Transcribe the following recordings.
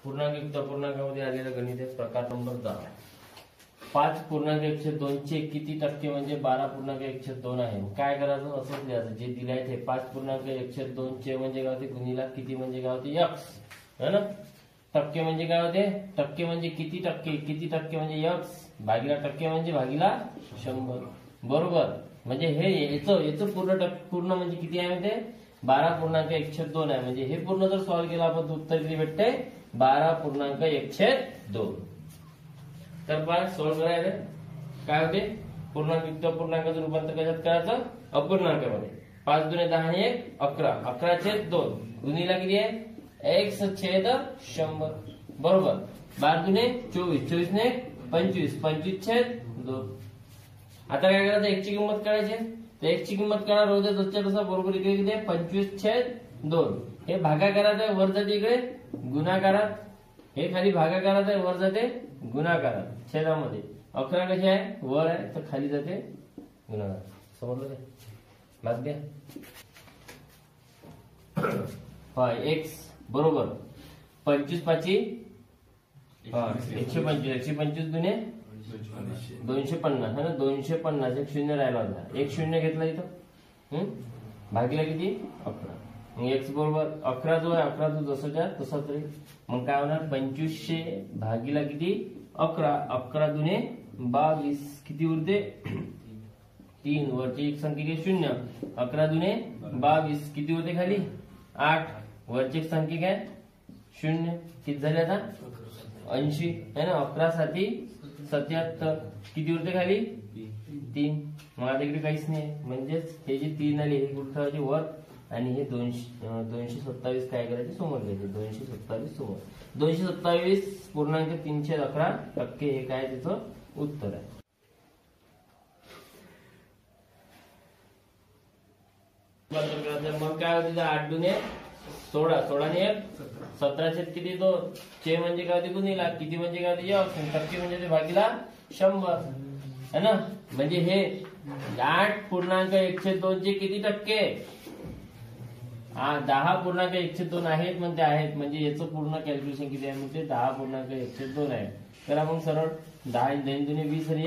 पूर्णांक अपूर्णांकामध्ये आलेलं गणित आहे प्रकार नंबर 10. 5.1/2 चे किती टक्के म्हणजे 12.1/2 आहे. काय करायचं असंच लिहायचं जे दिले आहे ते 5.1/2 चे म्हणजे काय होते गुणिला किती म्हणजे काय होते x है ना. टक्के म्हणजे काय होते टक्के म्हणजे किती टक्के म्हणजे x भागिला टक्के म्हणजे भागिला 100 बरोबर. म्हणजे हे याचं पूर्ण म्हणजे किती आहे म्हणजे 12.1/2 आहे. म्हणजे हे पूर्ण जर सॉल्व्ह केलं आपण तर उत्तर किती भेटते 12.1/2. तर पहा सॉल्व्ह करायचं काय होते पूर्णांक अपूर्णांकाचं रूपांतर कशात करायचं अपूर्णांकामध्ये. 5 दुने 10 आणि 1 11 11/2 गुणिला किती आहे x/100 बरोबर. 12 दुने 24 24 ने 25 25/2. आता काय करायचं x ची किंमत काढायची तर x ची किंमत काढा रोज जसच्या तसा बरोबर इकडे किती आहे 25/2. हे भागाकारात आहे वर जाते इकडे गुणाकारात. हे खाली भागाकारात आहे वर जाते गुणाकारात. छेदामध्ये 11 कशी आहे वर आहे तर खाली जाते गुणाकारात. समजलं ते भाग द्या. x बरोबर 25/5 125 दुने 250 है ना 250 एक शून्य राहिला होता एक शून्य घेतला इथं भागीला किती 11. मग x बरोबर 11 जो आहे 11 तो जसाच्या तसाच राहील. मग काय होणार 2500 भागीला किती 11 11 दुने 22 किती उरते 3 वरची एक संख्या घे 0 11 दुने 22 किती होते खाली 8 वरची एक संख्या घ्या 0 किती झाले आता 80 है ना. 11 साठी 77 किती उरते खाली 3. मग आता इकडे काहीच नाही म्हणजेच हे जे 3 आले हे कुठे ठेवायचे वर आणि हे 227 काय करायचे समोर घ्यायचे 227 समोर 227.311% हे काय त्याचं उत्तर आहे. मग काय होते 8 दुने 16 16 ने 17 किती 2 चे म्हणजे काय होते गुणिला किती म्हणजे काय होते x टक्के म्हणजे ते भागीला 100 है ना. म्हणजे हे 8.1/2 चे किती टक्के 10.1/2 आहेत म्हणते आहेत म्हणजे याचं पूर्ण कॅल्क्युलेशन किती आहे म्हणजे 10.1/2 आहे. तर मग सरळ 10 दुने 20 आणि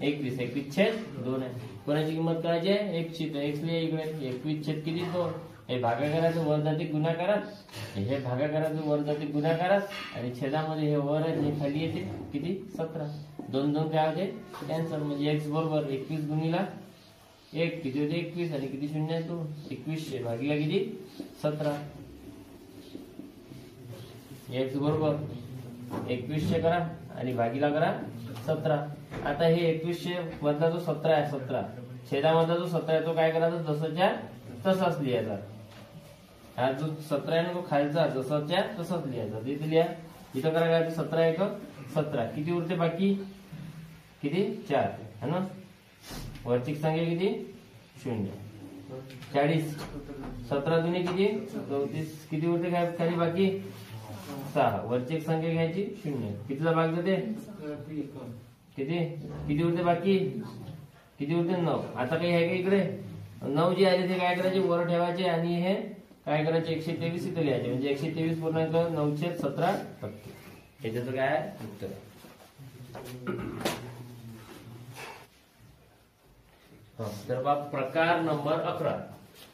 21 21/2 आहे. कोणाची किंमत करायची आहे x ची तर x लिहा इकडे 21 किती 2 हे भागाकाराचं वर जाते गुणाकारात हे भागाकाराचं वर जाते गुणाकारात आणि छेदामध्ये हे वर आहे हे खाली येते किती 17 2 2 काय होते कॅन्सल. म्हणजे x बरोबर 21 गुणिला 1 किती होते 21 आणि किती शून्य आहे 2 2100 भागीला किती 17. x बरोबर 2100 करा आणि भागीला करा 17. आता हे 2100 मधला जो 17 आहे 17 छेदामधला जो 17 आहे तो काय करायचा जसाच्या तसाच लिहायचा. हा जो 17 आहे ना तो खालचा जसाच्या तसाच लिहायचा. तिथे लिहा इथं करा काय 17 1 17 किती उरते बाकी किती 4 है ना. वरची संख्या किती 0 40 17 दुने किती 34 किती उरते काय खाली बाकी 6 वरची एक संख्या घ्यायची 0 कितीचा भाग जाते किती किती उरते बाकी किती उरते 9. आता काही आहे का इकडे 9 जे आले ते काय करायचे वर ठेवायचे आणि हे काय करायचे 123 इथे लिहायचे म्हणजे 123.917% हे त्याचं काय आहे उत्तर. तर प्रकार नंबर 11.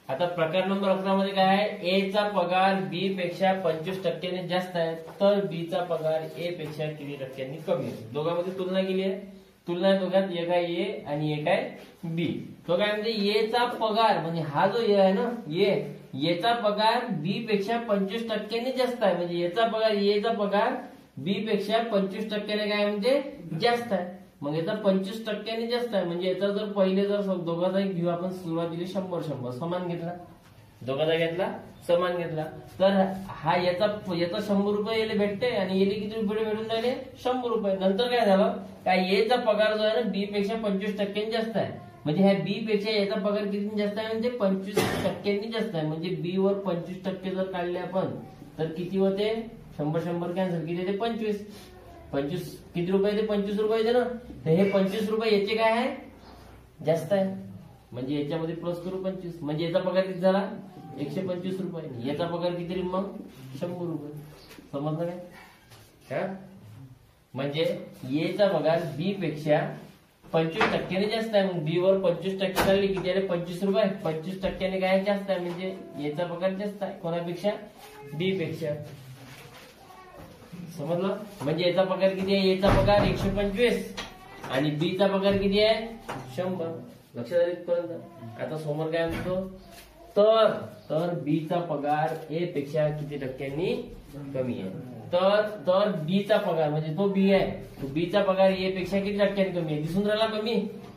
आता प्रकार नंबर 11 मध्ये काय आहे ए चा पगार बी पेक्षा 25% जास्त आहे तर बी चा पगार ए पेक्षा किती टक्क्यांनी कमी आहे. दोघांमध्ये तुलना केली आहे. तुलना दोघात एक आहे ए आणि एक आहे बी. तो काय म्हणजे ए चा पगार म्हणजे हा जो ए आहे ना याचा पगार बी पेक्षा 25% जास्त आहे. म्हणजे याचा पगार ए चा पगार बी पेक्षा 25% काय म्हणजे जास्त आहे. मग याचा 25% जास्त आहे म्हणजे याचा जर पहिले जर दोघांचा घेऊ आपण सुरुवातीला 100 समान घेतला दोघांचा घेतला समान घेतला तर हा याचा 100 रुपये याला भेटते आणि याला किती रुपये भेटून राहिले 100 रुपये. नंतर काय झालं काय एचा पगार जो आहे ना बी पेक्षा 25% जास्त आहे. म्हणजे ह्या बी पेक्षा याचा पगार किती जास्त आहे म्हणजे 25% जास्त आहे. म्हणजे बी वर 25% जर काढले आपण तर किती होते 100 कॅन्सल किती येते 25 किती रुपये येते 25 रुपये येते ना. तर हे 25 रुपये याचे काय आहे जास्त आहे म्हणजे याच्यामध्ये प्लस करू 25 म्हणजे याचा पगार किती झाला 125 रुपये. याचा पगार किती मग 100 रुपये. समजलं काय हा म्हणजे ए चा पगार बी पेक्षा 25% जास्त आहे. मग बी वर 25% काढली किती आले 25 रुपये. 25% काय जास्त आहे म्हणजे ए चा पगार जास्त आहे कोणापेक्षा बी पेक्षा. समजलं. म्हणजे याचा पगार किती आहे याचा पगार 125 आणि बी चा पगार किती आहे 100. लक्षात आले पर्यंत. आता समोर काय म्हणतो तर बी चा पगार ए पेक्षा किती टक्क्यांनी कमी आहे. तर बी चा पगार म्हणजे तो बी आहे तो बी चा पगार ए पेक्षा किती टक्क्यांनी कमी आहे. दिसून राहिला कमी.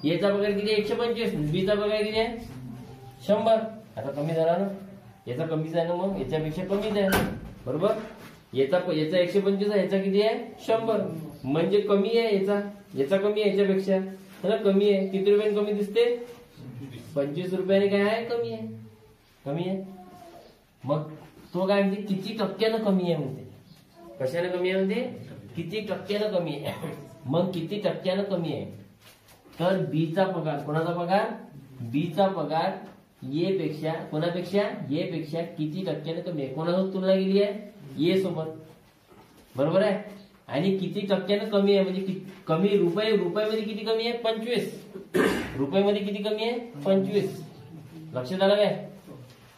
ए चा पगार किती आहे 125 बी चा पगार किती आहे 100. आता कमी झाला ना. याचा कमीच आहे ना मग याच्यापेक्षा कमीच आहे बरोबर. याचा 125 आहे याचा किती आहे 100 म्हणजे कमी आहे याचा कमी आहे याच्यापेक्षा है ना. कमी आहे. किती रुपयाने कमी दिसते 25 रुपयाने काय आहे कमी आहे. मग तो काय म्हणते किती टक्क्यानं कमी आहे म्हणते. कशाने कमी आहे म्हणते किती टक्क्यानं कमी आहे. मग किती टक्क्यानं कमी आहे तर बी चा पगार कोणाचा पगार बी चा पगार ए पेक्षा कोणापेक्षा ए पेक्षा किती टक्क्यानं कमी आहे. कोणासोबत तुलना केली आहे ए सोबत बरोबर आहे. आणि किती टक्क्यानं कमी आहे म्हणजे कमी रुपयामध्ये किती कमी आहे 25 रुपयामध्ये किती कमी आहे 25. लक्षात आलं काय.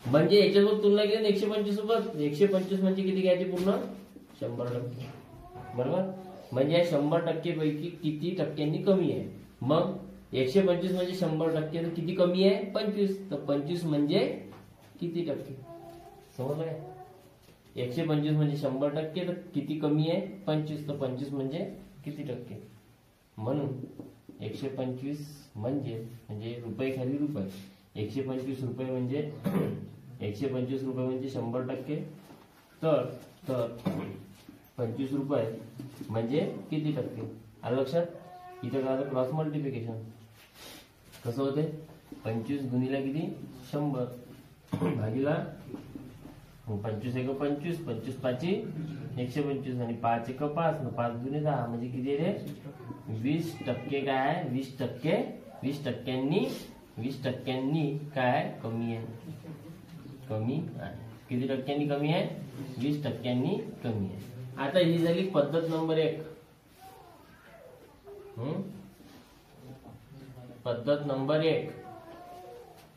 म्हणजे याच्यासोबत तुलना केली 125 सोबत 125 म्हणजे किती घ्यायचे पूर्ण 100% बरोबर. म्हणजे 100% पैकी किती टक्क्यांनी कमी आहे. मग 125 म्हणजे 100% किती कमी आहे 25. तर 25 म्हणजे किती टक्के समजलं काय. 125 म्हणजे 100% तर किती कमी आहे 25. तर 25 म्हणजे किती टक्के. म्हणून 125 म्हणजे रुपये खाली रुपये 125 रुपये म्हणजे 125 रुपये म्हणजे 100%. तर 25 रुपये म्हणजे किती टक्के आलं लक्षात. इथे करायचं क्रॉस मल्टिप्लिकेशन. कसं होते 25 गुणिले किती 100 भागीला 25 एक 25 25 पाची 125 आणि 5 एक 5 5 दुने 10 म्हणजे किती रे 20% काय आहे 20% 20% काय कमी आहे किती टक्क्यांनी कमी आहे 20% कमी आहे. आता ही झाली पद्धत नंबर 1. पद्धत नंबर 1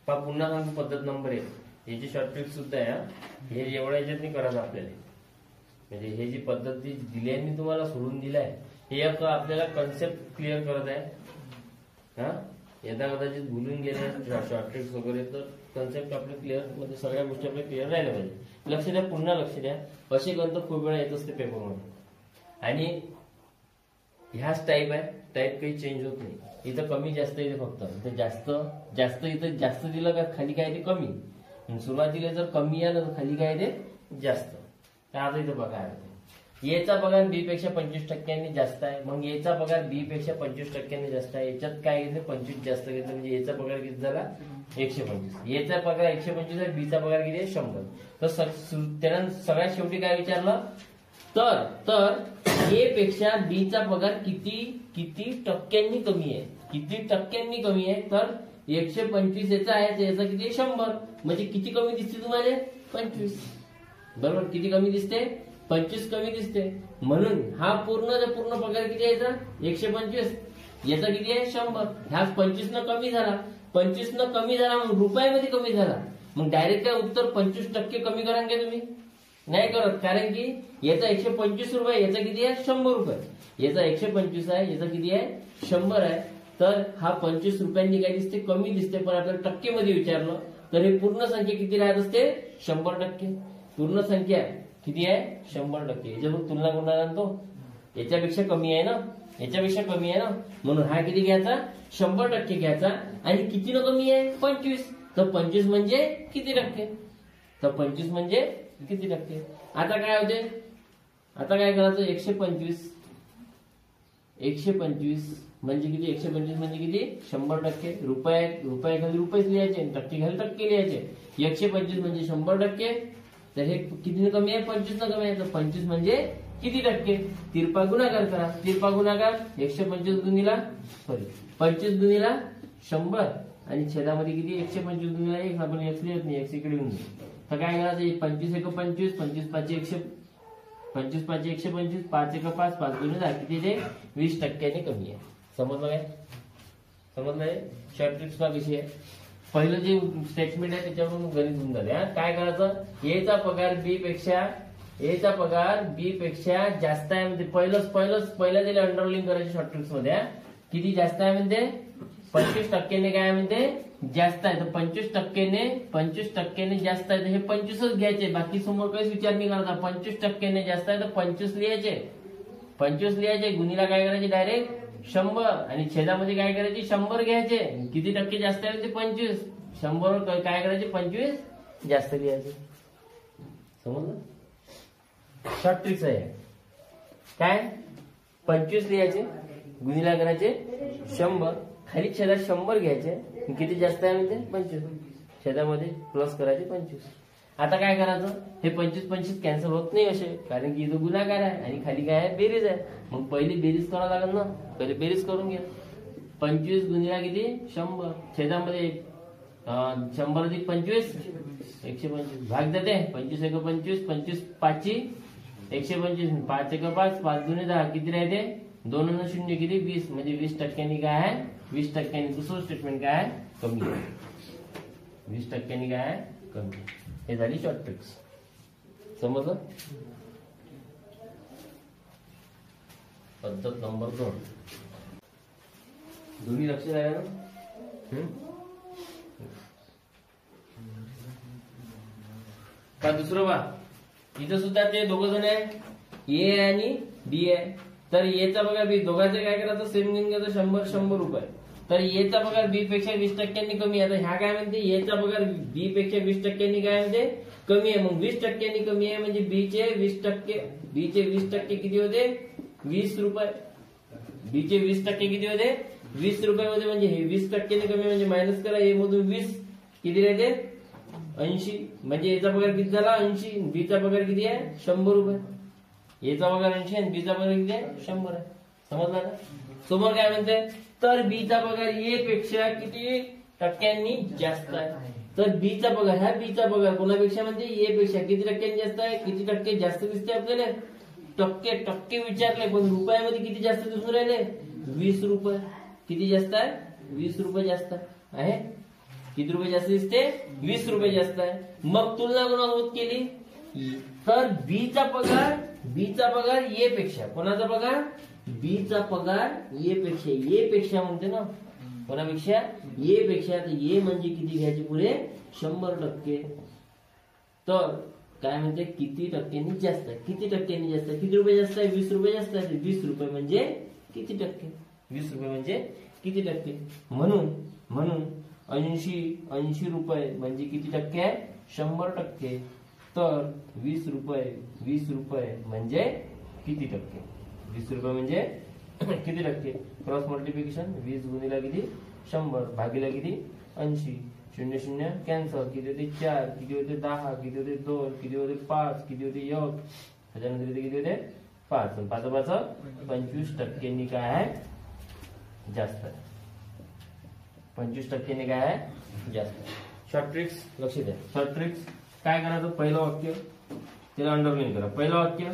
पुन्हा सांगतो. पद्धत नंबर 1 याची शॉर्टकट सुद्धा आहे. हे एवढ्या याच्यात नाही करायचं आपल्याला. म्हणजे हे जी पद्धत दिली आहे मी तुम्हाला सोडून दिलाय हे आपल्याला कन्सेप्ट क्लिअर करत आहे. हा यदा कदाचित भुलून गेले शॉर्टकट्स वगैरे तर कन्सेप्ट आपले क्लिअर म्हणजे सगळ्या गोष्टी आपल्या क्लिअर राहिल्या पाहिजे. लक्ष द्या पुन्हा लक्ष द्या. असे गणित खूप वेळा येत असते पेपरमध्ये आणि ह्याच टाईप आहे. टाईप काही चेंज होत नाही. इथं कमी जास्त येते फक्त. इथं जास्त इथं जास्त दिलं का खाली काय येते कमी. सुरुवातीला जर कमी आलं तर खाली काय येते जास्त. तर आता इथं बघा एचा पगार बी पेक्षा 25% जास्त आहे. मग एचा पगार बी पेक्षा 25% जास्त आहे. याच्यात काय घेतलं 25 जास्त घेतलं म्हणजे एचा पगार किती झाला 125. एचा पगार 125 आहे बीचा पगार किती आहे 100. तर त्यानं सगळ्यात शेवटी काय विचारलं तर ए पेक्षा बी चा पगार किती टक्क्यांनी कमी आहे. किती टक्क्यांनी कमी आहे तर 125 याचा आहे तर याचा किती 100 म्हणजे किती कमी दिसते तुम्हाला 25 बरोबर. किती कमी दिसते 25 कमी दिसते. म्हणून हा पूर्ण पगार किती आहे याचा 125 याचा किती आहे 100. ह्या 25 न कमी झाला 25 न कमी झाला मग रुपयामध्ये कमी झाला. मग डायरेक्ट काय उत्तर 25% कमी करा का तुम्ही नाही करत. कारण की याचा 125 रुपये याचा किती आहे 100 रुपये. याचा 125 आहे याचा किती आहे 100 आहे. तर हा 25 रुपयांनी काय दिसते कमी दिसते. पण आपल्याला टक्केमध्ये विचारलं तर हे पूर्ण संख्या किती राहत असते 100%. पूर्ण संख्या किती आहे 100%. याच्यासोबत तुलना करणार तो याच्यापेक्षा कमी आहे ना याच्यापेक्षा कमी आहे ना. म्हणून हा किती घ्यायचा 100% घ्यायचा. आणि किती न कमी आहे 25. तर 25 म्हणजे किती टक्के तर 25 म्हणजे किती टक्के. आता काय होते आता काय करायचं 125 म्हणजे किती 125 म्हणजे किती 100%. रुपये खाली रुपयेच लिहायचे टक्के खाली टक्के लिहायचे. 125 म्हणजे 100%. तर हे किती कमी आहे 25 न कमी आहे. तर 25 म्हणजे किती टक्के. तिरपा गुणाकार करा. तिरपा गुणाकार 125 गुणिला 25 गुणिला 100 आणि छेदामध्ये किती 125 गुणिला 1 आपण x लिहत नाही x इकडे येऊन. तर काय करायचं 25 एक 25 25 5 100 25 5 125, 5 1 5, 5 2 10 किती ते 20% कमी आहे. समजलं काय? समजलंय? शॉर्ट ट्रिक्सचा विषय आहे. पहिलं जे स्टेटमेंट आहे त्याच्यावरून गणित होऊन झाले. काय करायचं? एचा पगार बी पेक्षा जास्त आहे म्हणजे पहिल्या दिले अंडरलाईन करायचे शॉर्ट ट्रिक्स मध्ये. किती जास्त आहे म्हणते? 25% काय म्हणते? जास्त आहे. तर 25% जास्त आहे तर हे 25च घ्यायचे, बाकी समोर काहीच विचार नाही करायचा. 25% जास्त आहे तर 25 लिहायचे. 25 लिहायचे, गुणीला काय करायचे? डायरेक्ट 100 आणि छेदामध्ये काय करायचे? 100 घ्यायचे. किती टक्के जास्त आहे ते? 25. 100 काय करायचे? 25 जास्त लिहायचे. समजलं? शॉर्ट ट्रिक्स आहे काय? 25 लिहायचे, गुणीला करायचे 100, खाली छेदात 100 घ्यायचे. किती जास्त आहे म्हणजे? 25. छेदामध्ये प्लस करायचे 25. आता काय करायचं? हे 25 कॅन्सल होत नाही असे, कारण की इथं गुणाकार आहे आणि खाली काय आहे? बेरीज आहे. मग पहिली बेरीज करावं लागेल ना. पहिले बेरीज करून घ्या. 25 गुणीला किती? 100. छेदामध्ये 100 अधिक 25 125 भाग देते. 25 1 25, 25 5 125, 5 1 5, 5 2 10 किती राहते? 2 आणि 0 किती? 20. म्हणजे 20% काय आहे? 20% दुसरं स्टेटमेंट काय आहे? कमी आहे. 20% काय आहे? कमी. हे झाली शॉर्ट ट्रिक्स. समजलं? पद्धत नंबर 2. दोन्ही लक्ष द्या ना. का दुसरं बा, इथं सुद्धा ते दोघ जण आहे, ए आणि बी आहे. तर एचा पगार बी, दोघांचे काय करायचं? सेम घेऊन घ्यायचं. 100 रुपये. तर एचा पगार बी पेक्षा 20% कमी आहे. आता ह्या काय म्हणते? एचा पगार बी पेक्षा 20% काय म्हणते? कमी आहे. मग 20% कमी आहे म्हणजे बीचे 20% किती होते? 20 रुपये. बीचे 20% किती होते? 20 रुपये होते. म्हणजे हे 20% कमी म्हणजे मायनस करा. ए मधून 20 किती राहते? 80. म्हणजे याचा पगार किती झाला? 80. बीचा पगार किती आहे? 100 रुपये. याचा पगार 80 आणि बीचा पगार किती आहे? 100 आहे. समजला ना? समोर काय म्हणते? तर बीचा पगार ए पेक्षा किती टक्क्यांनी जास्त आहे. तर बीचा पगार, ह्या बीचा पगार कोणापेक्षा म्हणजे? ए पेक्षा किती टक्क्यांनी जास्त आहे? किती टक्के जास्त दिसते आपल्याला? टक्के विचारले, पण रुपयामध्ये किती जास्त दिसून राहिले? 20 रुपये. किती जास्त आहे? 20 रुपये जास्त आहे. किती रुपये जास्त दिसते? 20 रुपये जास्त आहे. मग तुलना कोणासोबत केली? तर बीचा पगार ए पेक्षा, कोणाचा पगार? बीचा पगार ए पेक्षा म्हणते ना. कोणापेक्षा? ए पेक्षा. तर ए म्हणजे किती घ्यायचे पुढे? 100%. तर काय म्हणते? किती टक्क्यांनी जास्त आहे? किती टक्क्यांनी जास्त आहे? किती रुपये जास्त आहे? 20 रुपये जास्त आहे. 20 रुपये म्हणजे किती टक्के? 20 रुपये म्हणजे किती टक्के? म्हणून 80 रुपये म्हणजे किती टक्के आहे? 100%. तर 20 रुपये म्हणजे किती टक्के? 20 रुपये म्हणजे किती टक्के? Cross multiplication. 20 गुणिला किती? 100 भागीला किती? 80. 0 0 कॅन्सल. किती होते? 4. किती होते? 10. किती होते? 2. किती होते? 5. किती होते? 1. त्याच्यानंतर किती होते? 5. 5 25% काय आहे? जास्त आहे. 25% काय आहे? जास्त. शॉर्ट ट्रिक्स लक्ष द्या. शॉर्ट ट्रिक्स काय करायचं? पहिलं वाक्य त्याला अंडरलाईन करा. पहिलं वाक्य,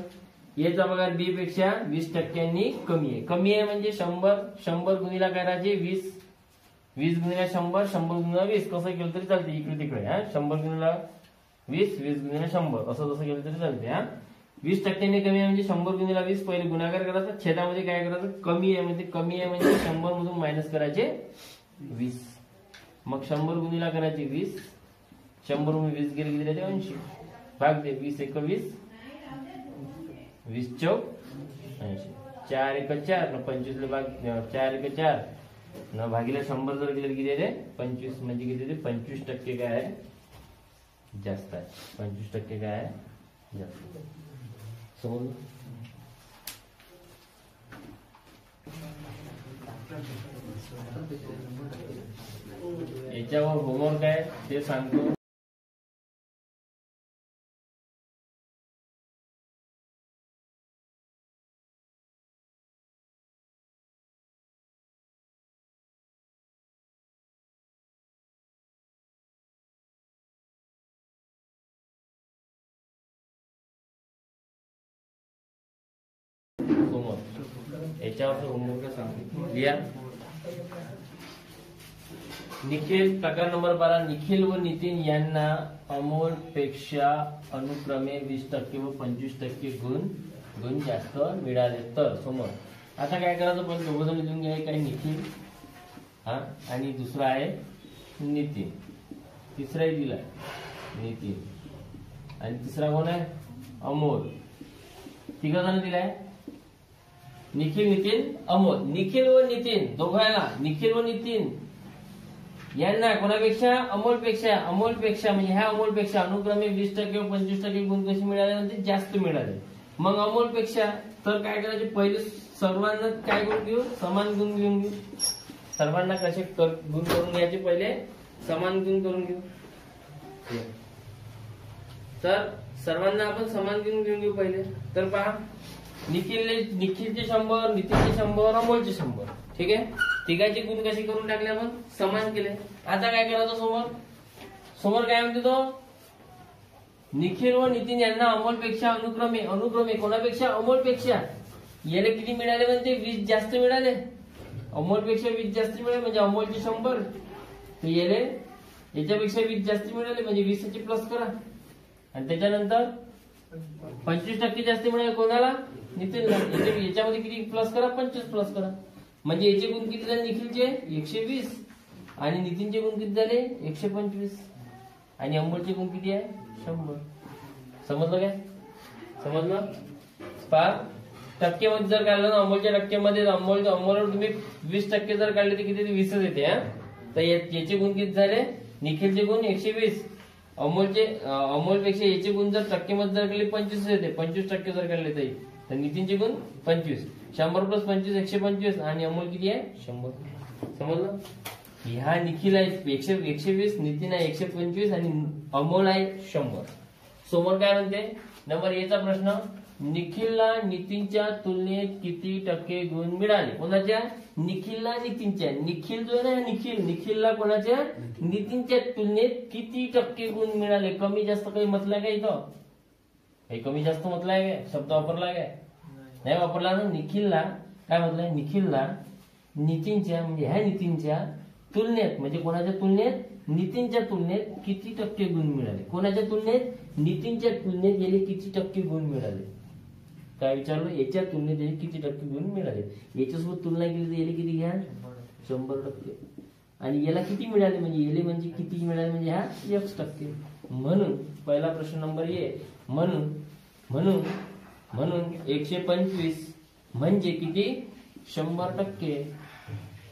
एचा पगार बी पेक्षा 20% कमी आहे. कमी आहे म्हणजे 100 गुणीला करायचे 20 गुणीला 100 गुणीला 20. कसं केलं तरी चालते, इकडे तिकडे. 100 गुणीला 20 गुणीला 100 असं जसं केलं तरी चालते. 20% कमी आहे म्हणजे 100 गुणीला 20. पहिले गुणाकार करायचा, छेदामध्ये काय करायचं? कमी आहे म्हणजे 100 मधून मायनस करायचे 20. मग 100 गुणीला करायचे 20. 100 मध्ये 20 गेले किती राहते? 80. भाग दे. 20 1 20, 20 चौक 80. 4 1 4 न 25 ला भाग 4 1 4 न भागीला 100 जर केलं किती येते? 25. म्हणजे किती येते? 25% काय आहे? जास्त आहे. 25% काय आहे? जास्त. समजलं? याच्यावर होमवर्क आहे ते सांगतो. याच्यावर होमवर्क सांगतो लिहा. निखिल प्रकार नंबर 12. निखिल व नितीन यांना अमोल पेक्षा अनुक्रमे 20% व 25% गुण जास्त मिळाले तर समोर. आता काय करायचं, पण दोघं जण लिहून घ्या. काही निखिल हा आणि दुसरा आहे नितीन, तिसराही दिलाय नितीन आणि तिसरा कोण आहे अमोल. तिघ जण दिलाय निखिल, नितीन, अमोल. निखिल व नितीन दोघांना, निखिल व नितीन यांना कोणापेक्षा, अमोलपेक्षा म्हणजे ह्या अमोलपेक्षा अनुक्रमे 20% व 25% गुण कसे मिळाले म्हणजे जास्त मिळाले. मग अमोलपेक्षा तर काय करायचे, पहिले सर्वांना काय गुण घेऊ, समान गुण घेऊन घेऊ. सर्वांना कसे गुण करून घ्यायचे, पहिले समान गुण करून घेऊ. तर सर्वांना आपण समान गुण घेऊन घेऊ पहिले. तर पहा, निखिलचे 100, नितीनचे 100, अमोलचे 100. ठीक आहे. तिघांचे गुण कसे करून टाकले आपण, समान केले. आता काय करायचं, समोर काय म्हणते तो, निखिल व नितीन यांना अमोलपेक्षा अनुक्रमे कोणापेक्षा, अमोलपेक्षा याला किती मिळाले म्हणते, 20 जास्त मिळाले. अमोलपेक्षा 20 जास्त मिळाले म्हणजे अमोलचे 100, तर याले याच्यापेक्षा 20 जास्त मिळाले म्हणजे 20चे प्लस करा. आणि त्याच्यानंतर 25% जास्त मिळाले कोणाला, नितीनला. याच्यामध्ये किती प्लस करा, 25 प्लस करा. म्हणजे याचे गुण किती झाले, निखिलचे 120 आणि नितीनचे गुण किती झाले 125 आणि अमोलचे गुण किती आहे 100. समजलं काय, समजलं. पहा, टक्केमध्ये जर काढलं ना, अमोलच्या टक्केमध्ये अमोलवर तुम्ही 20% जर काढले तर किती, 20च येते. तर याचे गुण किती झाले, निखिलचे गुण 120, अमोलपेक्षा याचे गुण जर टक्केमध्ये जर काढले 25 येते. 25% जर काढले तर नितीनचे गुण 25. 100 प्लस 25 125 आणि अमोल किती आहे 100. समजलं. ह्या निखिल आहे 120, नितीन आहे 125 आणि अमोल आहे 100. समोर काय म्हणते, नंबर ए चा प्रश्न, निखिलला नितीनच्या तुलनेत किती टक्के गुण मिळाले. कोणाच्या, निखिलला नितीनच्या. निखिल जो आहे ना, निखिलला कोणाच्या, नितीनच्या तुलनेत किती टक्के गुण मिळाले. कमी जास्त काही म्हटलंय का इथं, काही कमी जास्त म्हटलंय काय, शब्द वापरला काय, नाही वापरला ना. निखिलला काय म्हटलंय, निखिलला नितीनच्या म्हणजे ह्या नितीनच्या तुलनेत म्हणजे कोणाच्या तुलनेत, नितीनच्या तुलनेत किती टक्के गुण मिळाले. कोणाच्या तुलनेत, नितीनच्या तुलनेत याला किती टक्के गुण मिळाले. काय विचारलं, याच्या तुलनेत याला किती टक्के गुण मिळाले. याच्यासोबत तुलना केली तर याला किती घ्या 100%. आणि याला किती मिळाले म्हणजे याला म्हणजे किती मिळाले म्हणजे हा 1%. म्हणून पहिला प्रश्न नंबर ए, म्हणून 125 म्हणजे किती 100%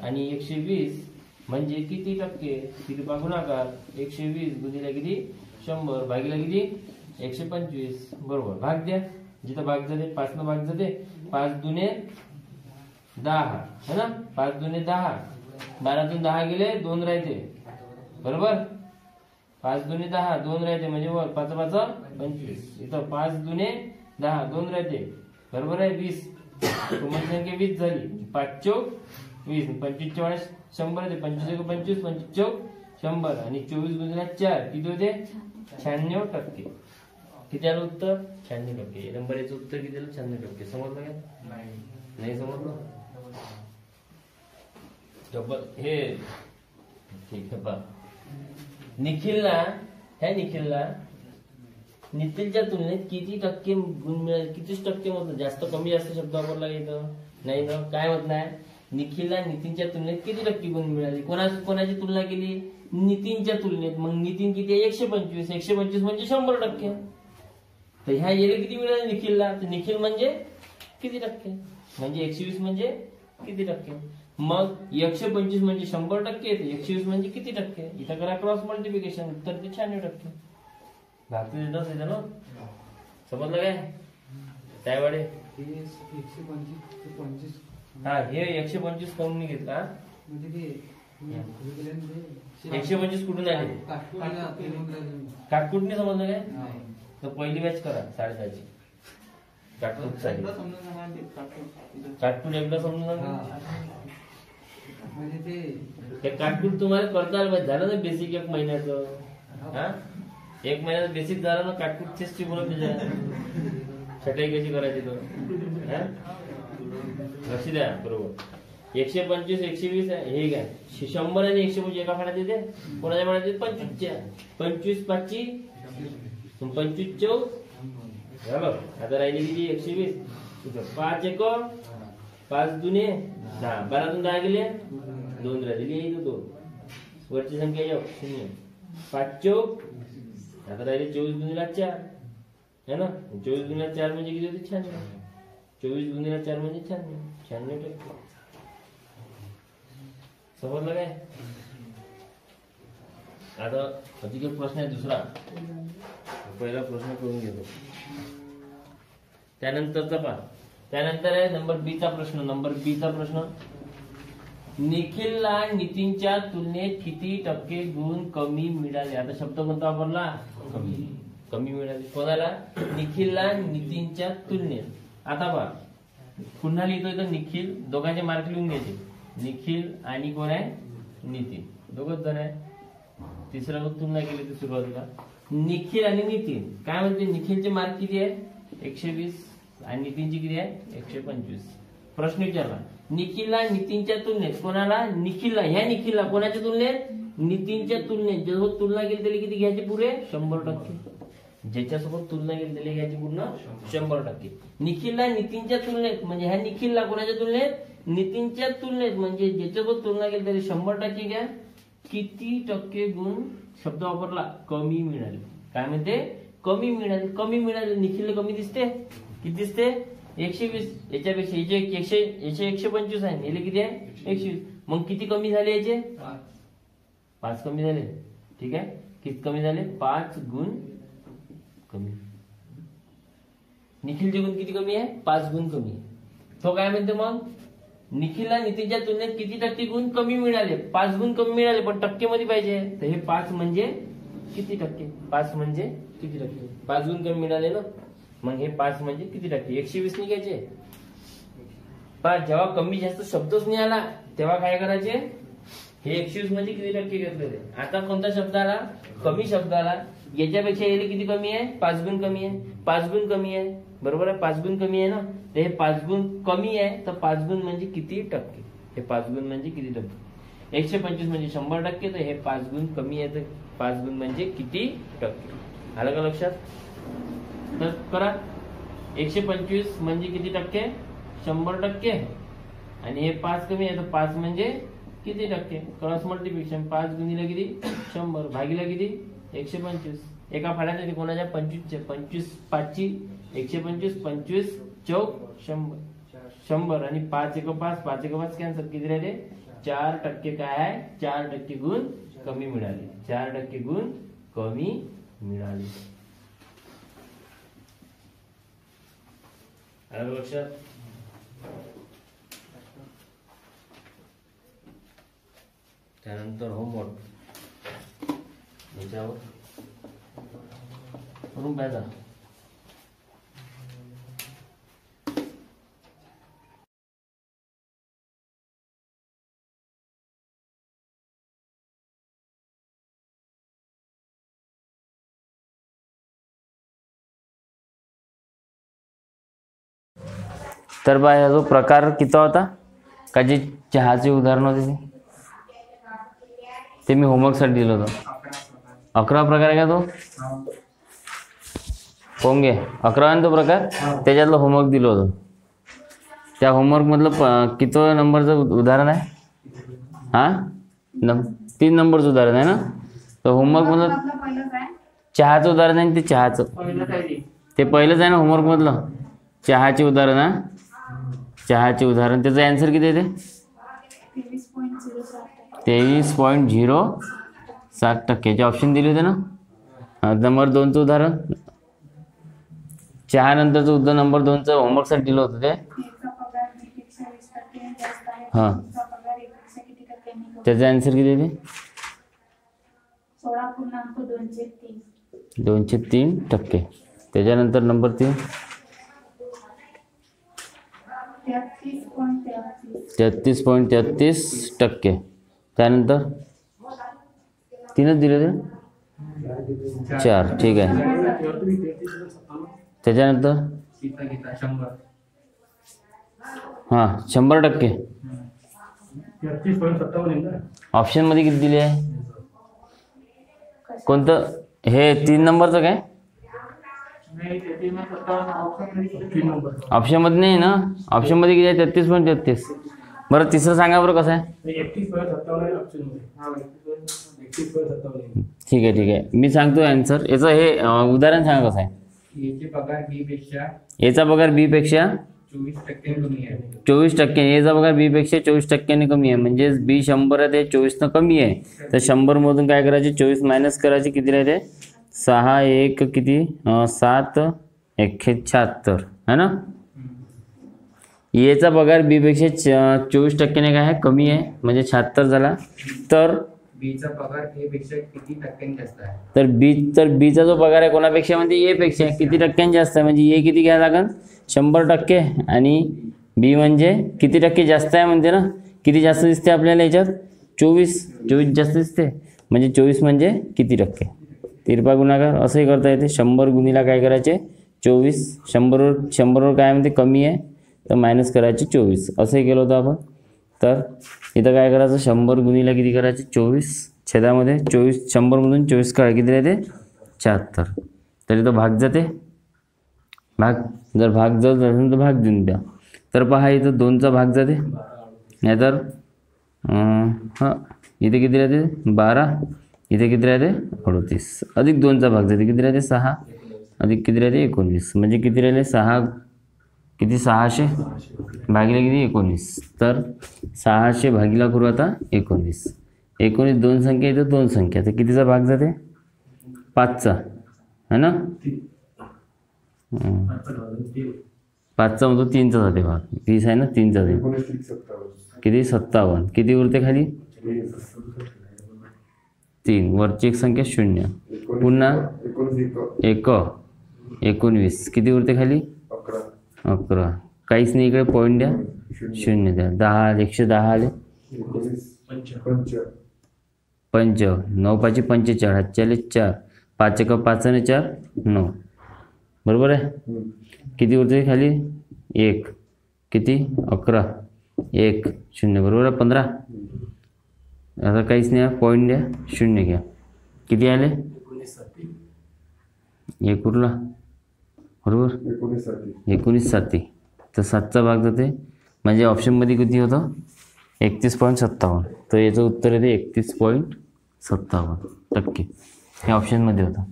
आणि 120 म्हणजे किती टक्के, किती गुणाकार 120 गुणिले किती 100 भागिले किती 125. बरोबर. भाग द्या, जिथं भाग जाते 5 न भाग जाते. 5 दुने 10 है ना, 5 दुने 10, 12तून 10 गेले 2 राहते. बरोबर. 5 दुने 10 2 राहते म्हणजे 5 5 25. इथं 5 दुने 10 2 राहते. बरोबर आहे 20. तुमची संख्या 20 झाली. 5 चौक 20, 25 च्या 100 येते. 25 25 25 चौक 100 आणि 24 गुणिले 4 किती होते 96%. किती आलं उत्तर 96%. नंबर याचं उत्तर किती आलं 96%. समजलं काय, नाही समजलं. डबल हे ठीक आहे. पहा, निखिलला नितीनच्या तुलनेत किती टक्के गुण मिळाले. कितीच टक्के म्हटलं, जास्त कमी जास्त शब्द वापरला इथं नाही ना. काय म्हटलं आहे, निखिलला नितीनच्या तुलनेत किती टक्के गुण मिळाले. कोणाची तुलना केली, नितीनच्या तुलनेत. मग नितीन किती आहे 125, 125 म्हणजे 100%. तर ह्या याला किती मिळाले निखिलला, तर निखिल म्हणजे किती टक्के म्हणजे 120 म्हणजे किती टक्के. मग 125 म्हणजे 100%, 120 म्हणजे किती टक्के. इथं करा क्रॉस मल्टिप्लिकेशन, उत्तर ते 96%. भागते येतं ना. समजलं काय, त्यावेळे हा हे 125 करून नाही घेतला. 125 कुठून आले, काटकुटने. समजलं काय, तर पहिली बॅच करा 6:30ची काटकुट साठी. काटकुट एकदा समजून काटकुट तुम्हाला करता आलं पाहिजे. झालं ना बेसिक 1 महिन्याचं. हा 1 महिन्यात बेसिक झालं ना, काटकुटचीच शिकवलं त्याच्या छटाई कशी करायची तो. लक्ष द्या बरोबर 125 120 आहे हे काय 100 आणि 125 एका फाड्यात येते कोणाच्या फाड्यात येते 25च्या 25 5ची 25 चौक झालं आता राहिली किती 120 5 एक 5 दुने 10 12 10 गेले 2 राहिली येईल 2 वरची संख्या येऊ 0 5 चौक आता राहिले 24 दुनीला 4 है ना 24 दुनीला 4 म्हणजे किती होते 96 24 दुनीला 4 म्हणजे 96 समजलं काय आता अधिक एक प्रश्न आहे दुसरा पहिला प्रश्न करून घेतो त्यानंतरचा पहा त्यानंतर आहे नंबर बी चा प्रश्न निखिलला नितीनच्या तुलनेत किती टक्के गुण कमी मिळाले आता शब्द कोणता वापरला कमी मिळाले कोणाला निखिलला नितीनच्या तुलनेत आता पहा पुन्हा लिहितोय तर निखिल दोघांचे मार्क लिहून घ्यायचे निखिल आणि कोण आहे नितीन दोघच जण आहे तिसरा तुलना केली तर सुरुवातीला निखिल आणि नितीन काय म्हणते निखिलचे मार्क किती आहे 120 आणि नितीनची किती आहे 125 प्रश्न विचारला निखिलला नितीनच्या तुलनेत कोणाला निखिलला कोणाच्या तुलनेत नितीनच्या तुलनेत ज्यासोबत तुलना केली त्याला किती घ्यायचे पुरे 100% ज्याच्यासोबत तुलना केली त्याला घ्यायची पूर्ण 100% निखिलला नितीनच्या तुलनेत म्हणजे ह्या निखिलला कोणाच्या तुलनेत नितीनच्या तुलनेत म्हणजे ज्याच्यासोबत तुलना केली त्याला 100% घ्या किती टक्के गुण शब्द वापरला कमी मिळाले काय म्हणते कमी मिळाले निखिलला कमी दिसते किती दिसते 120 याच्यापेक्षा याचे 125 आहे याला किती आहे 120 मग किती कमी झाले याचे 5 कमी झाले ठीक आहे किती कमी झाले 5 गुण कमी निखिलचे गुण किती कमी आहे 5 गुण कमी आहे तो काय म्हणते मग निखिलला नितीनच्या तुलनेत किती टक्के गुण कमी मिळाले 5 गुण कमी मिळाले पण टक्के मध्ये पाहिजे तर हे 5 म्हणजे किती टक्के 5 म्हणजे किती टक्के 5 गुण कमी मिळाले ना मग हे 5 म्हणजे किती टक्के 120 निघायचे पण जेव्हा कमी जास्त शब्दच नाही आला तेव्हा काय करायचे हे 120 म्हणजे किती टक्के घेतलेले आता कोणता शब्द आला कमी शब्द आला याच्यापेक्षा याला किती कमी आहे 5 गुण कमी आहे 5 गुण कमी आहे बरोबर आहे 5 गुण कमी आहे ना तर हे 5 गुण कमी आहे तर 5 गुण म्हणजे किती टक्के हे 5 गुण म्हणजे किती टक्के 125 म्हणजे 100% तर हे 5 गुण कमी आहे तर 5 गुण म्हणजे किती टक्के आलं का लक्षात तर करा 125 म्हणजे किती टक्के 100% आणि हे 5 कमी आहे तर 5 म्हणजे किती टक्के क्रॉस मल्टिप्लिकेशन 5 गुणिले किती 100 भागिले किती 125 एका फाड्यात येते कोणाच्या 25 5ची 125 25 चौक 100 आणि 5 एक 5 कॅन्सल किती राहिले 4% काय आहे 4% गुण कमी मिळाले 4% गुण कमी मिळाले आलं लक्षात त्यानंतर होमवर्क याच्यावर करून पाहिजे तर बा जो प्रकार किती होता का जे चहाचे उदाहरण होते ते मी होमवर्कसाठी दिलं होतं 11 प्रकार आहे का तो पोंगे 11 तो प्रकार त्याच्यातलं होमवर्क दिलं होतं त्या होमवर्क मधलं किती नंबरचं उदाहरण आहे हा 3 नंबरचं उदाहरण आहे ना तर होमवर्क मधलं चहाचं उदाहरण आहे ते चहाचं ते पहिलंच आहे ना होमवर्क मधलं चहाचे उदाहरण हा चहाचे उदाहरण त्याचं आन्सर किती आहे ते 23.07% ऑप्शन दिले होते ना नंबर 2चं उदाहरण चहा नंतरचं नंबर 2चं होमवर्कसाठी दिलं होतं ते हां त्याचा आन्सर किती आहे ते 203%. त्याच्यानंतर नंबर 3 33.33%. त्यानंतर 3च दिले ते 4 ठीक आहे. त्याच्यानंतर हां 100%. 33.57 ऑप्शन मध्ये किती दिले आहे? कोणतं हे 3 नंबरचं काय? ऑप्शन मध्ये नाही ना. ऑप्शन मध्ये किती आहे? 33.33. बरं तिसरं सांगा बरं कसं आहे. 31.57 ऑप्शन मध्ये. ठीक आहे मी सांगतो आन्सर. याचं हे उदाहरण सांगा कसं आहे. याची पगार बी पेक्षा याचा पगार बी पेक्षा 24% कमी आहे. 24%. याचा पगार बी पेक्षा 24% कमी आहे. म्हणजे बी 100 आहे ते 24 कमी आहे. तर 100 मधून काय करायचे? 24 मायनस करायचे. किती राहते? 6 1 किती 7 1 76 है ना. याचा पगार बी पेक्षा 24% काय आहे? कमी आहे. म्हणजे 76 झाला. तर बीचा पगार ए पेक्षा किती टक्क्यांनी जास्त आहे? तर बीचा जो पगार आहे कोणापेक्षा? म्हणजे ए पेक्षा किती टक्क्यांनी जास्त आहे. म्हणजे ए किती घ्यायला लागेल? 100%. आणि बी म्हणजे किती टक्के जास्त आहे म्हणते ना. किती जास्त दिसते आपल्याला याच्यात? 24 जास्त दिसते. म्हणजे 24 म्हणजे किती टक्के? तिरपा गुणाकार असंही करता येते. 100 गुणीला काय करायचे? 24. 100वर काय म्हणते? कमी आहे तर मायनस करायचे 24. असंही केलं होतं आपण. तर इथं काय करायचं? 100 गुणीला किती करायचे? 24. छेदामध्ये 24. 100 मधून 24 काढ. किती राहते? 76. तर इथं भाग जाते. जर भाग जर असेल तर भाग देऊन द्या. तर पहा इथं 2चा भाग जाते. नाहीतर हां इथे किती राहते? 12. इथे किती राहते? 38. अधिक 2चा भाग जाते. किती राहते? 6. अधिक किती राहते? 19. म्हणजे किती राहिले? 6 किती? 600 भागिले किती? 19. तर 600 भागिला करू आता 19. 19 दोन संख्या इथं 2 संख्या. तर कितीचा भाग जाते? 5चा है ना. 5चा म्हणतो 3चा जाते भाग. 30 आहे ना 3चा जाते. किती? 57. किती उरते खाली? 3. वरची एक संख्या 0. पुन्हा 1 19. किती उरते खाली? 11. काहीच नाही इकडे. पॉईंट द्या. 0 द्या. 10 110 आले. 5 9 5 45. हातच्याले 4. 5 1 5 आणि 4 9. बरोबर आहे. किती उरते खाली? 1. किती? 11 1 0. बरोबर आहे. 15. आता काहीच नाही. पॉईंट द्या. 0 घ्या. किती आले? 1 उरला. बरोबर 19 7. तर 7चा भाग जाते. म्हणजे ऑप्शनमध्ये किती होतं? 31.57. तर याचं उत्तर येते 31.57%. हे ऑप्शनमध्ये होतं.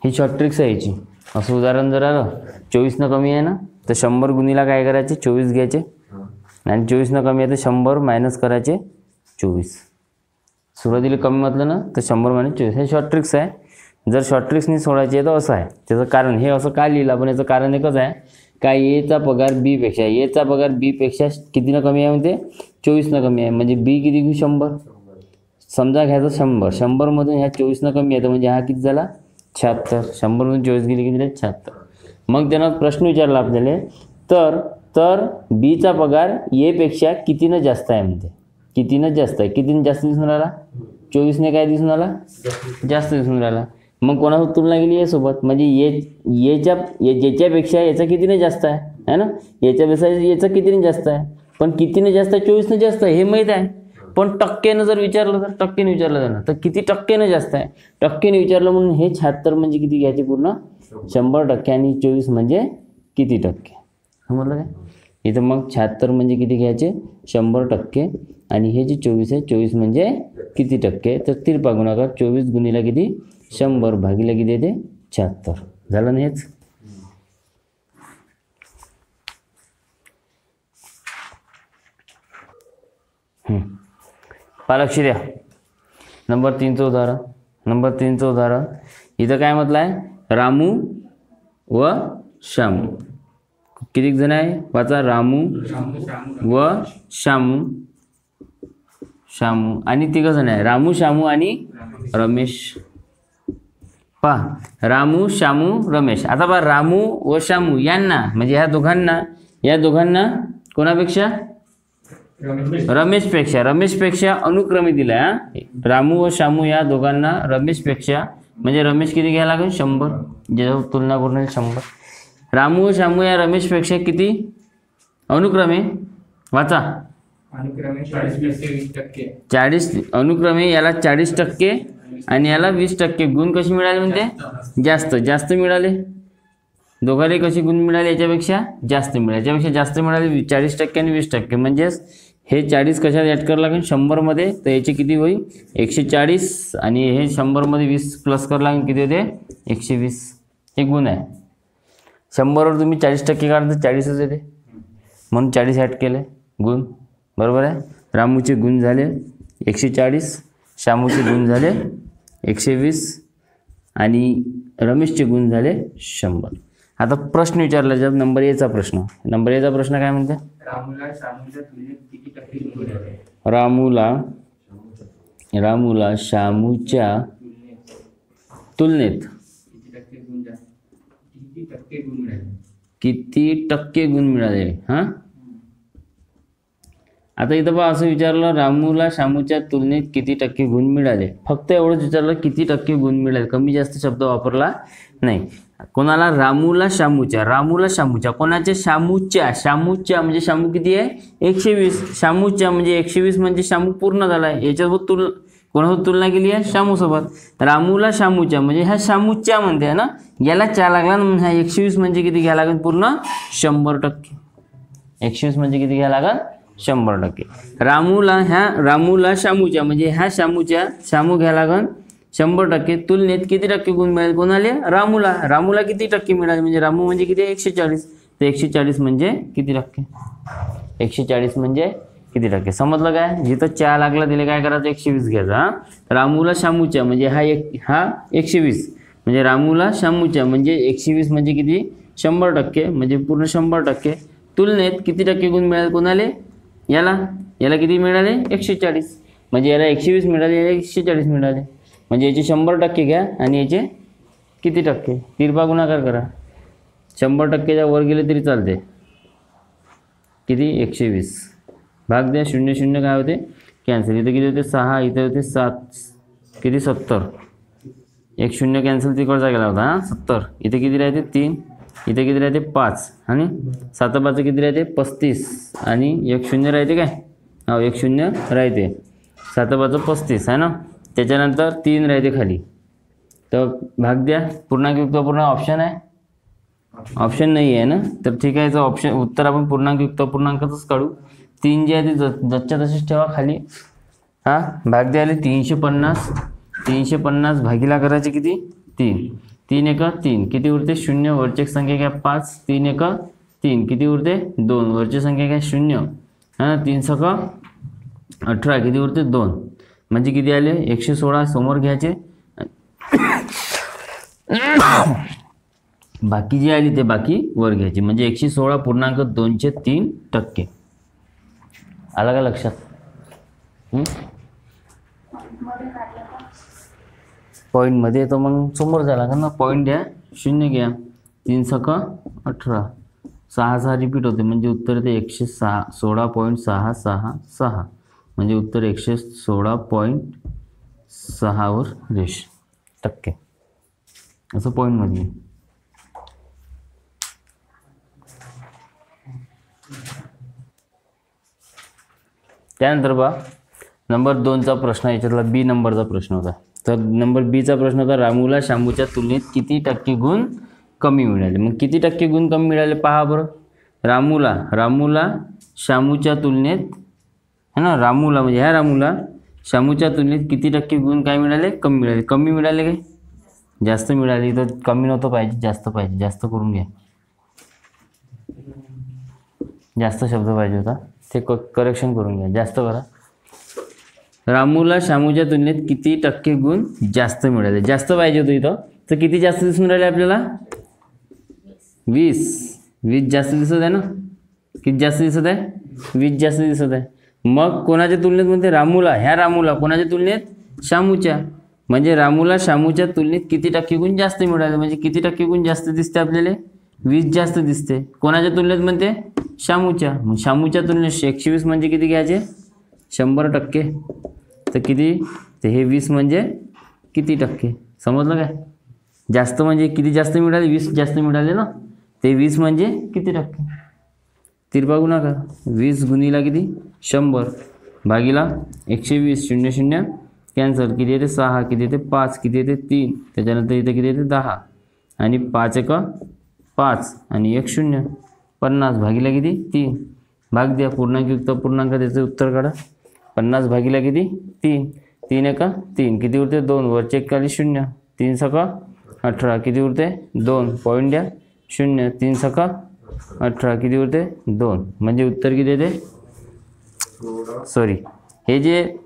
ही शॉर्ट ट्रिक्स आहे याची. असं उदाहरण जर आलं 24 कमी आहे ना तर 100 गुणीला काय करायचे? 24 घ्यायचे. आणि 24 कमी आहे तर 100 मायनस करायचे 24. सुरुवातीला कमी म्हटलं ना तर 100 मायनस 24. हे शॉर्ट ट्रिक्स आहे. जर शॉर्ट ट्रिक्सनी सोडायची आहे तर असं आहे. त्याचं कारण हे असं का लिहिलं आपण? याचं कारण एकच आहे का एचा पगार बी पेक्षा कितीनं कमी आहे म्हणते? 24 कमी आहे. म्हणजे बी किती घेऊ? 100. समजा घ्यायचं 100. 100 मधून ह्या 24 कमी आहे तर म्हणजे हा किती झाला? 76. 100 मधून 24 गेली किती? 76. मग त्यानं प्रश्न विचारला आपल्याला. तर बीचा पगार ए पेक्षा कितीनं जास्त आहे म्हणते. कितीनं जास्त आहे? कितीनं जास्त दिसून राहिला? 24 काय दिसून राहिला? जास्त दिसून राहिला. मग कोणासोबत तुलना केली? यासोबत. म्हणजे ज्याच्यापेक्षा याचा कितीने जास्त आहे ना. याच्यापेक्षा याचा कितीने जास्त आहे. पण कितीने जास्त आहे? 24 जास्त आहे हे माहीत आहे. पण टक्क्यानं जर विचारलं तर टक्क्याने विचारलं जाणार. तर किती टक्क्याने जास्त आहे? टक्क्याने विचारलं म्हणून हे 76 म्हणजे किती घ्यायचे? पूर्ण 100%. आणि 24 म्हणजे किती टक्के? समजलं काय? इथं मग 76 म्हणजे किती घ्यायचे? 100%. आणि हे जे 24 आहे 24 म्हणजे किती टक्के? तर तिरपा गुणाकार 24 गुणीला किती? 100 भागिले किती येते? 76. झालं ना हेच. लक्ष द्या. नंबर 3चं उदाहरण. इथं काय म्हटलं आहे? रामू व श्यामू. किती जण आहे? वाचा. रामू व श्यामू आणि 3 जण आहे. रामू श्यामू आणि रमेश. पहा रामू श्यामू रमेश. आता पहा रामू व श्यामू यांना म्हणजे या दोघांना कोणापेक्षा? रमेशपेक्षा अनुक्रमे दिला. रामू व श्यामू या दोघांना रमेशपेक्षा म्हणजे रमेश किती घ्यायला लागेल 100, ज्याच्यावर तुलना करून राहील 100. रामू व शामू या रमेशपेक्षा किती अनुक्रमे वाचा अनुक्रमे 40% 40 अनुक्रमे याला 40% आणि याला 20% गुण कशी मिळाले म्हणते जास्त जास्त मिळाले. दोघांना कशी गुण मिळाले याच्यापेक्षा जास्त मिळाले. याच्यापेक्षा जास्त मिळाले 40% आणि 20%. म्हणजेच हे 40 कशात ॲड करावं लागेल 100 मध्ये, तर याचे किती होईल 140 आणि हे 100 मध्ये 20 प्लस करावं लागेल किती होते 120. हे गुण आहे. 100वर तुम्ही 40% काढता 40च येते म्हणून 40 ॲड केले गुण. बरोबर आहे. रामूचे गुण झाले 140, शामूचे गुण झाले 120 आणि रमेशचे गुण झाले 100. आता प्रश्न विचारला जब नंबर एचा प्रश्न. नंबर एचा प्रश्न काय म्हणते रामूला शामूच्या तुलनेत किती टक्के गुण मिळाले? रामूला शामूच्या तुलनेत किती टक्के गुण मिळाले. हां आता इथं बा असं विचारलं रामूला शामूच्या तुलनेत किती टक्के गुण मिळाले. फक्त एवढंच विचारलं किती टक्के गुण मिळाले. कमी जास्त शब्द वापरला नाही. कोणाला रामूला शामूच्या कोणाच्या शामूच्या म्हणजे शामू किती आहे 120. शामूच्या म्हणजे 120 म्हणजे शामू पूर्ण झाला आहे. याच्यासोबत कोणासोबत तुलना केली आहे शामूसोबत. रामूला शामूच्या म्हणजे ह्या शामूच्या म्हणते आहे ना, याला 4 लागला ना, ह्या 120 म्हणजे किती घ्यायला लागेल पूर्ण 100%. 120 म्हणजे किती घ्यायला लागेल 100%. रामूला शामूच्या म्हणजे ह्या शामू घ्यायला लागेल 100%. तुलनेत किती टक्के गुण मिळाले कोणाले रामूला किती टक्के मिळाले म्हणजे रामू म्हणजे किती 140. तर 140 म्हणजे किती टक्के 140 म्हणजे किती टक्के. समजलं काय. जिथं 4 लागला तिला काय करायचं 120 घ्यायचा. रामूला शामूच्या म्हणजे हा 120 म्हणजे रामूला शामूच्या म्हणजे 120 म्हणजे किती 100% म्हणजे पूर्ण 100%. तुलनेत किती टक्के गुण मिळाले कोणाले याला किती मिळाले 140 म्हणजे याला 120 मिळाले याला 140 मिळाले. म्हणजे याचे 100% घ्या आणि याचे किती टक्के तिरपा गुणाकार करा. 100%च्या वर गेले तरी चालते. किती 120 भाग द्या 0 0 काय होते कॅन्सल. इथे किती होते 6 इथे होते 7 किती 70. 1 0 कॅन्सल तिकडचा गेला होता 70. इथे किती राहते 3 इथे किती राहते 5 आणि 7 5 किती राहते 35 आणि 1 0 राहते काय 1 0 राहते 7 5 35 आहे ना. त्याच्यानंतर 3 राहते खाली. तर भाग द्या पूर्णांक युक्त अपूर्णांक ऑप्शन आहे ऑप्शन नाही आहे ना. तर ठीक आहे ऑप्शन उत्तर आपण पूर्णांक युक्त अपूर्णांकाचंच काढू. 3 जे आहे ते जसच्या तसेच ठेवा खाली. भाग द्यायला 350 भागीला करायचे किती 3 3 1 3 किती उरते 0. वरची संख्या घ्या 5 3 1 3 किती उरते 2. वरची संख्या घ्या 0 3 6 18 किती उरते 2 म्हणजे किती आले 116 समोर घ्यायचे. बाकी जी आली ते बाकी वर घ्यायची म्हणजे 116.203%. आला का लक्षात. पॉईंटमध्ये तर मग समोर झाला का ना. पॉईंट द्या 0 घ्या 3 6 18 6 6 रिपीट होते म्हणजे उत्तर ते 116.666 म्हणजे उत्तर 116.6 वर रेष टक्के असं पॉईंटमध्ये. त्यानंतर बा नंबर 2चा प्रश्न याच्यातला बी नंबरचा प्रश्न होता. तर नंबर बीचा प्रश्न होता रामूला शामूच्या तुलनेत किती टक्के गुण कमी मिळाले. मग किती टक्के गुण कमी मिळाले पहा बरं. रामूला शामूच्या तुलनेत है ना. रामूला म्हणजे ह्या रामूला शामूच्या तुलनेत किती टक्के गुण काय मिळाले कमी मिळाले. कमी मिळाले काय जास्त मिळाले. तर कमी नव्हतं पाहिजे जास्त करून घ्या. जास्त शब्द पाहिजे होता ते करेक्शन करून घ्या. जास्त करा. रामूला शामूच्या तुलनेत किती टक्के गुण जास्त मिळाले. जास्त पाहिजे होतं इथं तर किती जास्त दिसून राहिले आपल्याला 20 जास्त दिसत आहे ना. किती जास्त दिसत आहे 20 जास्त दिसत आहे. मग कोणाच्या तुलनेत म्हणते रामूला कोणाच्या तुलनेत शामूच्या म्हणजे रामूला शामूच्या तुलनेत किती टक्के गुण जास्त मिळाले म्हणजे किती टक्के गुण जास्त दिसते आपल्याला 20 जास्त दिसते. कोणाच्या तुलनेत म्हणते शामूच्या. मग शामूच्या तुलनेत 120 म्हणजे किती घ्यायचे 100%. तर किती ते हे 20 म्हणजे किती टक्के समजलं काय? जास्त म्हणजे किती जास्त मिळाले? 20 जास्त मिळाले ना. ते 20 म्हणजे किती टक्के? तिरपा गुणाकार 20 गुणिला किती? 100 भागीला 120. 0 0 कॅन्सल. किती येते? 6. किती येते? 5. किती येते? 3. त्याच्यानंतर इथे किती येते? 10 आणि 5 1 5 आणि 1 0. 50 भागीला किती? 3. भाग द्या. पूर्णांकयुक्त पूर्णांक त्याचे उत्तर काढा. 50 भागीला किती? 3. 3 1 3. किती उरते? 2. वरचे 41 0. 3 6 18. किती उरते? 2. पॉईंट द्या. 0. 3 6 18. किती उरते? 2. म्हणजे उत्तर किती येते? सॉरी, हे जे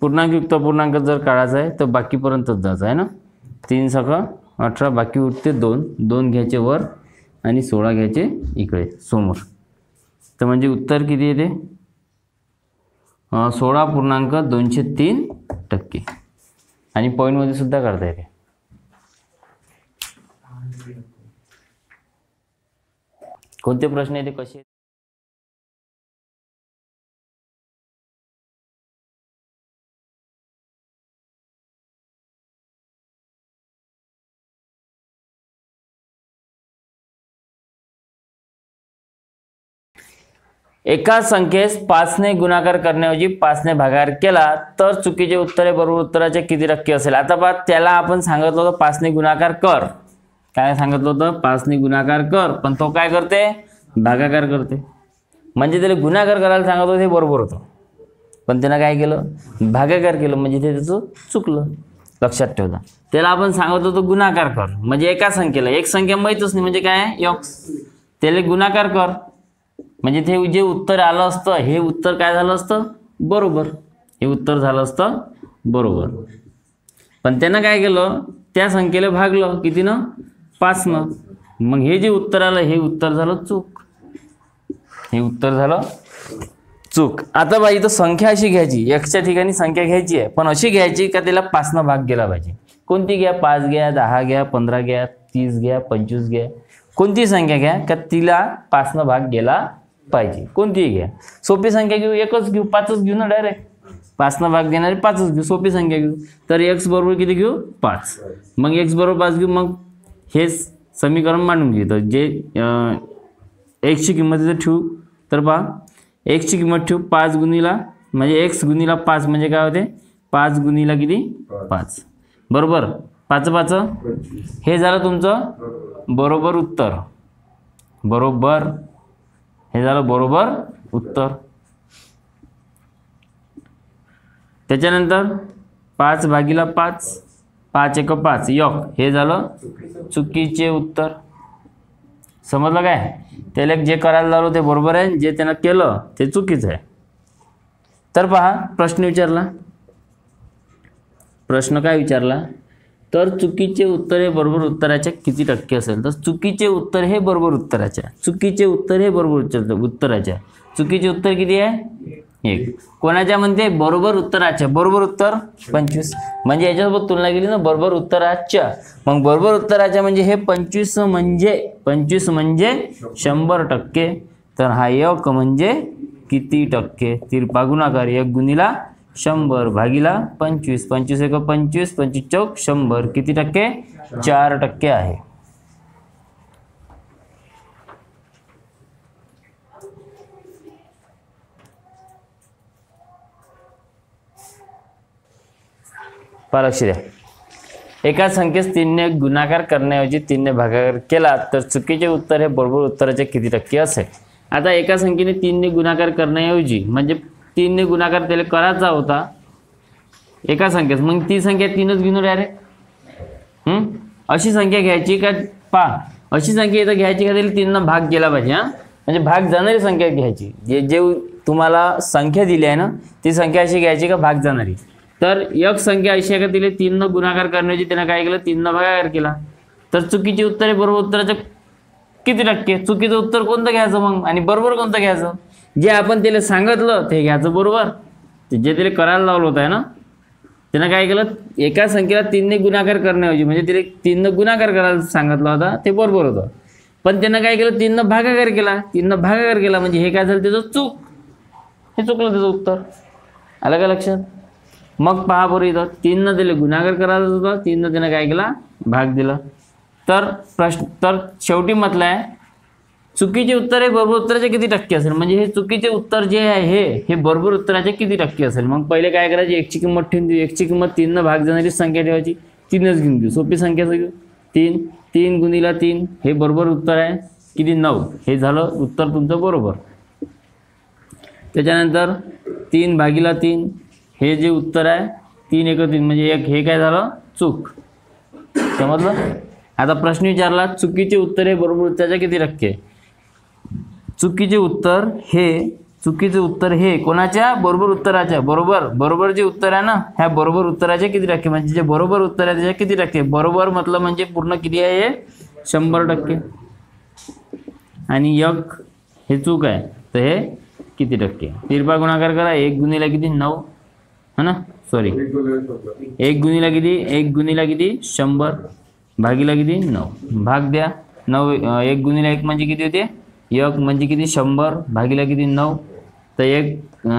पूर्णांकयुक्त पूर्णांक जर काढायचा आहे तर बाकीपर्यंतच जायचं आहे ना. 3 6 18. बाकी उरते 2. 2 घ्यायचे वर आणि 16 घ्यायचे इकडे समोर. तर म्हणजे उत्तर किती येते? 16.203%. आणि पॉईंटमध्ये सुद्धा काढता येते. कोणते प्रश्न येते कसे? एका संख्येस 5 ने गुणाकार करण्याऐवजी 5 ने भागाकार केला तर चुकीचे उत्तर हे बरोबर उत्तराचे किती टक्के असेल? आता पहा, त्याला आपण सांगितलं होतं 5 ने गुणाकार कर. काय सांगितलं होतं? 5 ने गुणाकार कर. पण तो काय करते? भागाकार करते. म्हणजे त्याला गुणाकार करायला सांगत होतं हे बरोबर होतं, पण त्यानं काय केलं? भागाकार केलं. म्हणजे ते त्याचं चुकलं. लक्षात ठेवा. त्याला आपण सांगत होतो गुणाकार कर, म्हणजे एका संख्येला एक संख्या माहीतच नाही म्हणजे काय? x. त्याला गुणाकार कर म्हणजे ते जे उत्तर आलं असतं हे उत्तर काय झालं असतं? बरोबर. हे उत्तर झालं असतं बरोबर. पण त्यानं काय केलं? त्या संख्येला भागलं कितीनं? 5 न. मग हे जे उत्तर आलं हे उत्तर झालं चूक. हे उत्तर झालं चूक. आता बाई इथं संख्या अशी घ्यायची, एक्सच्या ठिकाणी संख्या घ्यायची आहे, पण अशी घ्यायची का त्याला 5 न भाग गेला पाहिजे. कोणती घ्या? 5 घ्या, 10 घ्या, 15 घ्या, 30 घ्या, 25 घ्या. कोणती संख्या घ्या का तिला 5 न भाग गेला पाहिजे. कोणतीही घ्या. सोपी संख्या घेऊ, एकच घेऊ, 5च घेऊ ना डायरेक्ट. 5 न भाग देणारी 5च घेऊ. सोपी संख्या घेऊ. तर x बरोबर किती घेऊ? 5. मग x बरोबर 5 घेऊ. मग हे समीकरण मांडून घेऊ. तर जे x ची किंमत इथे ठेवू. तर पहा, x ची किंमत ठेवू 5 गुणिला म्हणजे x गुणिला 5 म्हणजे काय होते? 5 गुणिला किती? 5 बरोबर. 5 5 हे झालं तुमचं बरोबर उत्तर. बरोबर. हे झालं बरोबर उत्तर. त्याच्यानंतर 5 भागीला 5. 5 1 5 1. हे झालं चुकीचे उत्तर. समजलं काय? त्याला जे करायला लावलं ते बरोबर आहे, जे त्यानं केलं ते चुकीचं आहे. तर पहा, प्रश्न विचारला. प्रश्न काय विचारला? तर चुकीचे उत्तर हे बरोबर उत्तराच्या किती टक्के असेल? तर चुकीचे उत्तर हे बरोबर उत्तराच्या. चुकीचे उत्तर हे बरोबर उत्तराच्या. चुकीचे उत्तर किती आहे? 1. कोणाच्या म्हणते? बरोबर उत्तराच्या. बरोबर उत्तर 25. म्हणजे याच्यासोबत तुलना केली ना बरोबर उत्तराच्या. मग बरोबर उत्तराच्या म्हणजे हे 25 म्हणजे 100%. तर हा 1 म्हणजे किती टक्के? तिरपा गुणाकार 1 गुणिला 100 भागीला 25. 25 1 25. 25 चौक 100. किती टक्के? 4% आहे. लक्ष द्या. एका संख्येस 3 ने गुणाकार करण्याऐवजी 3 ने भागाकार केला तर चुकीचे उत्तर हे बरोबर उत्तराचे किती टक्के असेल? आता एका संख्येने 3 ने गुणाकार करण्याऐवजी म्हणजे 3 ने गुणाकार त्याला करायचा होता एका संख्येस, मग ती संख्या 3च घेऊन डायरेक्ट. अशी संख्या घ्यायची का? पहा, अशी संख्या इथं घ्यायची का त्याला 3 न भाग गेला पाहिजे. म्हणजे भाग जाणारी संख्या घ्यायची. जे तुम्हाला संख्या दिली आहे ना ती संख्या अशी घ्यायची का भाग जाणारी. तर एक संख्या अशी आहे का तिला 3 न गुणाकार करण्याची त्यानं काय केलं? 3 न भागाकार केला. तर चुकीचे उत्तर हे बरोबर उत्तराचं किती टक्के? चुकीचं उत्तर कोणतं घ्यायचं मग आणि बरोबर कोणतं घ्यायचं? जे आपण त्याला सांगितलं ते घ्यायचं बरोबर. जे त्याला करायला लावलं होतं ना त्यानं काय केलं? एका संख्येला 3 ने गुणाकार करण्याऐवजी म्हणजे तिला 3 न गुणाकार करायला सांगितलं होता ते बरोबर होतं, पण त्यानं काय केलं? 3 न भागाकार केला. 3 न भागाकार केला म्हणजे हे काय झालं? त्याचं चूक. हे चुकलं त्याचं उत्तर. आलं का लक्षात? मग पहा बरं इथं 3 न दिले गुणाकार करायचं होतं, 3 न त्यानं काय केला भाग दिला. तर शेवटी म्हटलं आहे चुकीचे उत्तर हे बरोबर उत्तराचे किती टक्के असेल, म्हणजे हे चुकीचे उत्तर जे आहे हे बरोबर उत्तराचे किती टक्के असेल. मग पहिले काय करायचे, एकची किंमत ठेवून देऊ. एकची किंमत 3 न भाग जाणारी संख्या ठेवायची, 3च घेऊन देऊ. सोपी संख्या घेऊ. 3 गुणिला 3 हे बरोबर उत्तर आहे किती 9. हे झालं उत्तर तुमचं बरोबर. त्याच्यानंतर 3 भागिला 3 हे जे उत्तर आहे 3 एक 3 म्हणजे 1, हे काय झालं चूक. समजलं. आता प्रश्न विचारला चुकीचे उत्तर हे बरोबर उत्तराचे किती टक्के. चुकीचे उत्तर हे कोणाच्या बरोबर उत्तराच्या बरोबर जे उत्तर आहे ना ह्या बरोबर उत्तराचे किती टक्के, म्हणजे जे बरोबर उत्तर आहे त्याच्या किती टक्के. बरोबर म्हटलं म्हणजे पूर्ण किती आहे हे 100%. आणि 1 हे चूक आहे तर हे किती टक्के. तिरपा गुणाकार करा. 1 गुणिला किती 9 है ना, सॉरी 1 गुणिला किती 100 भागीला किती 9. भाग द्या. 9 1 गुणिला 1 म्हणजे किती होते 1 म्हणजे किती 100 भागीला किती 9. तर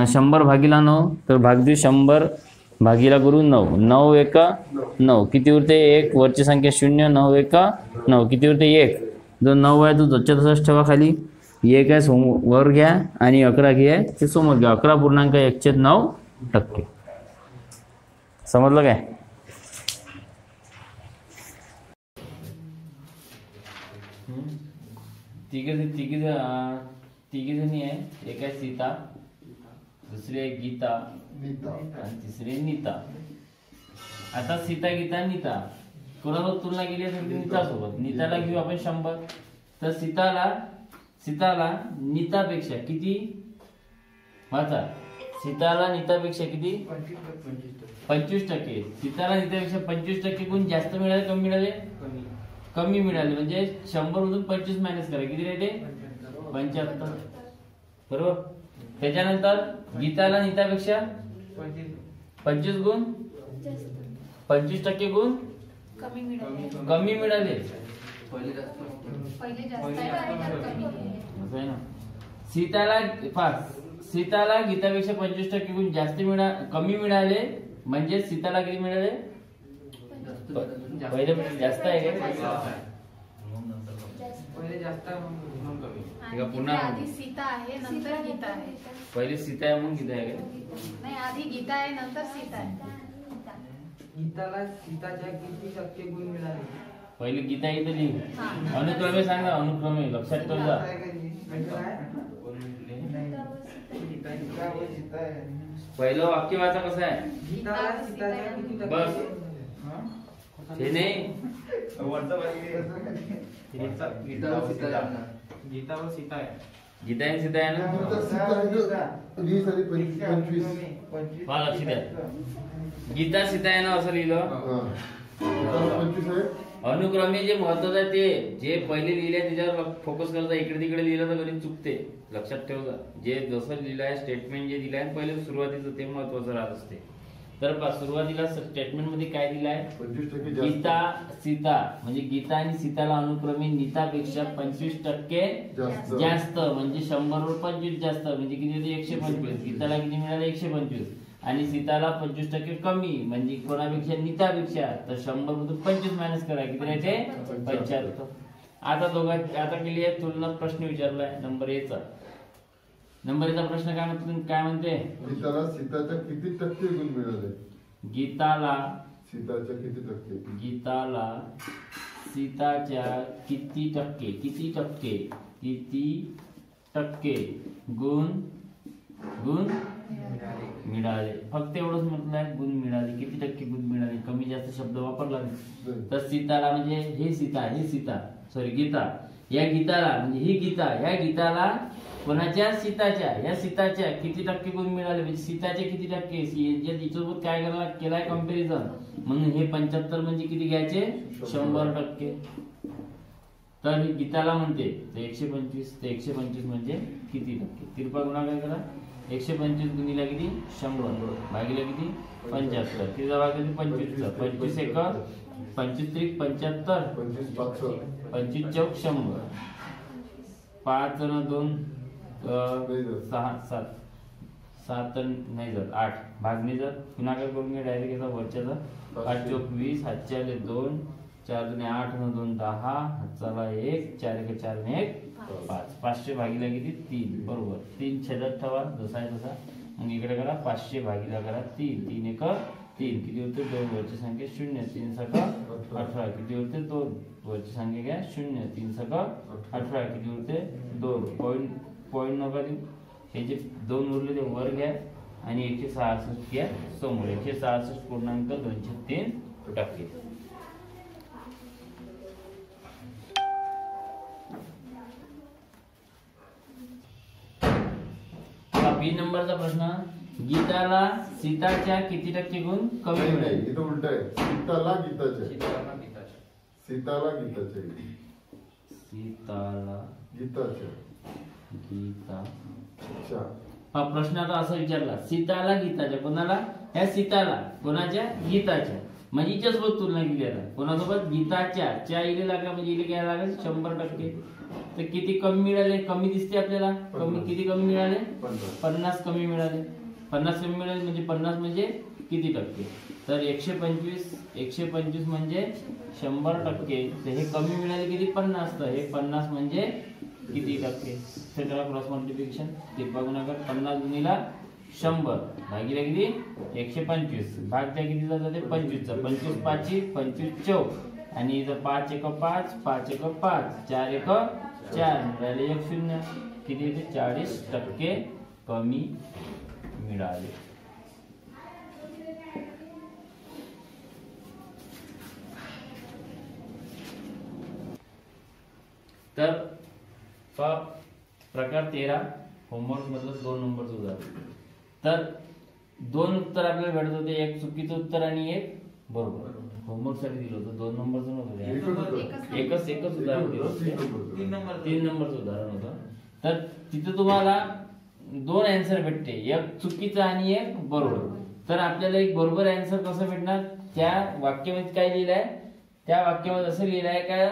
100 भागीला 9 तर भाग देऊ 100 भागीला करू 9. 9 1 9 किती उरते 1 वरची संख्या 0. 9 1 9 किती उरते 1. जो 9 आहे तो जच्या तसाच ठेवा खाली. 1 आहे वर घ्या आणि 11 घ्या ते समोर घ्या. 11.1/9%. समजलं काय. तिघी जणी आहे. एक आहे सीता, दुसरी आहे गीता आणि तिसरी आहे नीता. आता सीता गीता नीता कोणासोबत तुलना केली असेल नीता सोबत. नीताला घेऊ आपण 100. तर सीताला नीतापेक्षा किती वाचा. सीताला नीतापेक्षा किती 25%. सीताला नीतापेक्षा 25% गुण जास्त मिळाले कमी मिळाले कमी मिळाले. म्हणजे 100 मधून 25 मायनस करा किती राहते 75. बरोबर. त्याच्यानंतर गीताला नीतापेक्षा 25 गुण 25% गुण कमी मिळाले. सीताला गीतापेक्षा 25% गुण जास्त कमी मिळाले. म्हणजे सीताला किती मिळाले पहिले जास्त आहे का पहिले जास्त म्हणून कमी. पुन्हा आधी सीता आहे नंतर गीता आहे. पहिले सीता आहे मग गीता आहे का नाही, आधी गीता आहे नंतर सीता आहे. गीताला सीताच्या किती टक्के गुण मिळाले. पहिले गीता इथं लिहू. अनुक्रमे सांगा. अनुक्रमे लक्षात ठेवा. पहिलं वाक्य वाचा कसं आहे गीताला सीताच्या किती टक्के बस हे नाही. गीता व सीता आहे. गीता आणि सीता आहे ना. पहा लक्ष द्या. गीता सीता आहे ना असं लिहिलं. अनुक्रमे जे महत्वाचं आहे ते जे पहिले लिहिले त्याच्यावर फोकस करता. इकडे तिकडे लिहिलं तर कधी चुकते. लक्षात ठेवा. जे जसं लिहिलं आहे स्टेटमेंट जे दिलं आहे पहिले सुरुवातीचं ते महत्वाचं राहत असते. तर सुरुवातीला स्टेटमेंट मध्ये काय दिलं आहे गीता सीता म्हणजे गीता आणि सीताला अनुक्रमे नीतापेक्षा 25% जास्त म्हणजे 100 वर 25 जास्त म्हणजे किती 125. गीताला किती मिळाले 125 आणि सीताला 25% कमी म्हणजे कोणापेक्षा नीतापेक्षा. तर 100 मधून 25 मायनस करा किती राहते 75. आता आता केली आहे तुलना. प्रश्न विचारलाय नंबर एचा प्रश्न काय म्हणते गीताला सीताच्या किती टक्के गुण मिळाले. गीताला सीताच्या किती टक्के गुण मिळाले. फक्त एवढंच म्हटलं आहे गुण मिळाले. किती टक्के गुण मिळाले कमी जास्त शब्द वापरला नाही. तर सीताला म्हणजे हे सीता सॉरी गीता. या गीताला म्हणजे ही गीता या गीताला कोणाच्या या सीताच्या किती टक्के गुण मिळाले म्हणजे सीताचे किती टक्के. याच्यासोबत काय केलाय कम्पॅरिझन म्हणून हे 75 म्हणजे किती घ्यायचे 100%. तर गीताला म्हणते तर 125 ते 125 म्हणजे किती टक्के. तिरपा गुणाकार करा. 125 गुणिला किती 100 भागिले किती 75. तिचा भाग किती 25चा. 25 1 25 त्रिक 75 25 चौक 100. 5 2 6 7 7 नाही जात 8 भागणे जर गुणाकार करून घ्या डायरेक्ट याचा वरच्याचा 8 चोक 20 हातचे आले 2 4 दुने 8 न 2 10 हातचाला 1 4 1 4 ने 1 5 500 भागीला किती 3 बरोबर 3 छेदात ठेवा जसा आहे तसा मग इकडे करा 500 भागीला करा 3 3 1 3 किती होते 2 वरची संख्या 0 3 सका 18 किती होते 2 वरची संख्या घ्या 0 3 सका 18 किती होते 2 पॉईंट नका देऊ हे जे 2 उरले ते वर घ्या आणि 166 घ्या समोर 166.203%. बी नंबरचा प्रश्न गीताला सीताच्या किती टक्के गुण कमी नाही मिळाले? इथं उलट आहे सीताला गीताचे सीताला गीताच्या. सीताला गीताचे सीताला गीताचे गीता अच्छा हा प्रश्न आता असा विचारला सीताला गीताच्या कोणाला ह्या सीताला कोणाच्या गीताच्या म्हणजे हिच्यासोबत तुलना केली आता कोणासोबत गीताच्या इले लागला म्हणजे इले काय लागेल 100%. तर किती कमी मिळाले कमी दिसते आपल्याला कमी किती कमी मिळाले 50 कमी मिळाले 50 कमी मिळाले म्हणजे 50 म्हणजे किती टक्के तर 125 म्हणजे 100%. तर हे कमी मिळाले किती 50 तर हे 50 म्हणजे किती टक्के तर त्याला क्रॉस मल्टिप्लिकेशन तिरपा गुणाकार 50 गुणिला 100 भागिले किती 125 भाग त्या किती जातात ते 25 चा 25 पाची 25 चौक आणि इथं 5 1 5 5 1 5 4 1 4 मिळाले 1 0 किती येते 40% कमी मिळाले. तर प्रकार 13 होमवर्क मधलं 2 नंबरचं उदाहरण. तर 2 उत्तर आपल्याला भेटत होते एक चुकीचं उत्तर आणि एक बरोबर होमवर्क साठी दिलं होतं 2 नंबरचं नव्हतं एकच उदाहरण दिलं होतं 3 नंबरचं उदाहरण होतं. तर तिथे तुम्हाला 2 अँसर भेटते एक चुकीचं आणि एक बरोबर. तर आपल्याला एक बरोबर अँसर कसं भेटणार त्या वाक्यामध्ये काय लिहिलंय त्या वाक्यामध्ये असं लिहिलंय का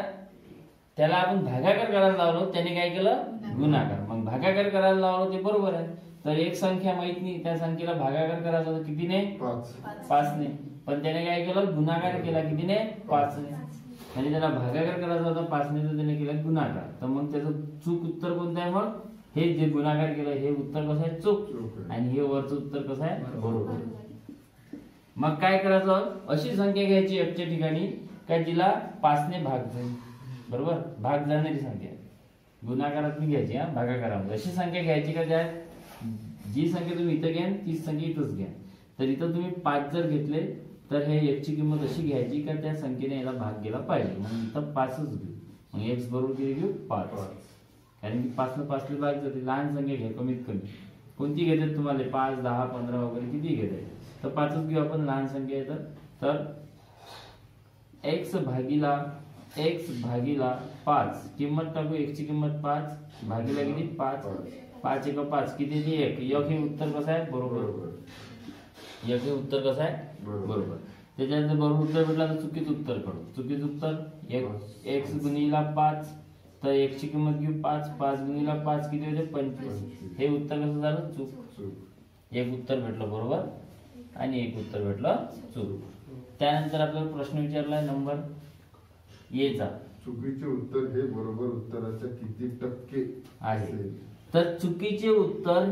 त्याला आपण भागाकार करायला लावलो त्याने काय केलं गुणाकार मग भागाकार करायला लावलो ते बरोबर आहे. तर एक संख्या माहित नाही त्या संख्येला भागाकार करायचा होता कितीने 5 ने पण त्याने काय केलं गुणाकार केला कितीने 5 ने म्हणजे त्याला भागाकार करायचा होता 5 ने तर त्याने केला गुणाकार. तर मग त्याचं चूक उत्तर कोणतं आहे मग हे जे गुणाकार केलं हे उत्तर कसं आहे चूक आणि हे वरचं उत्तर कसं आहे बरोबर. मग काय करायचं अशी संख्या घ्यायची एफच्या ठिकाणी काय जिला 5 ने भाग जाईल बरोबर भाग जाणारी संख्या गुणाकारात मी घ्यायची हा भागाकारामध्ये अशी संख्या घ्यायची का त्यात जी संख्या तुम्ही इथं घ्या तीच संख्या इथंच घ्या. तर इथं तुम्ही 5 जर घेतले तर हे एकची किंमत अशी घ्यायची का त्या संख्येने याला भाग गेला पाहिजे म्हणून इथं 5च घेऊ मग एक्स बरोबर किती घेऊ 5 कारण की 5 ने 5 भाग जाते लहान संख्या घ्या कमीत कमी कोणती घेतात तुम्हाला 5 10 15 वगैरे किती घेतात तर 5च घेऊ आपण लहान संख्या येतात. तर x भागीला 5 किंमत टाकू x ची किंमत 5 भागीला किती 5 5 1 5 किती ती 1 हे उत्तर कसं आहे बरोबर हे उत्तर कसं आहे बरोबर. त्याच्यानंतर बरोबर उत्तर भेटला तर चुकीचं उत्तर काढू चुकीचं उत्तर x गुणिला 5 तर x ची किंमत घेऊ 5 5 गुणिला 5 किती होते 25 हे उत्तर कसं झालं चूक एक उत्तर भेटलं बरोबर आणि एक उत्तर भेटलं चूक. त्यानंतर आपल्याला प्रश्न विचारलाय नंबर येचा चुकीचे उत्तर हे बरोबर उत्तराच्या किती टक्के आहे. तर चुकीचे उत्तर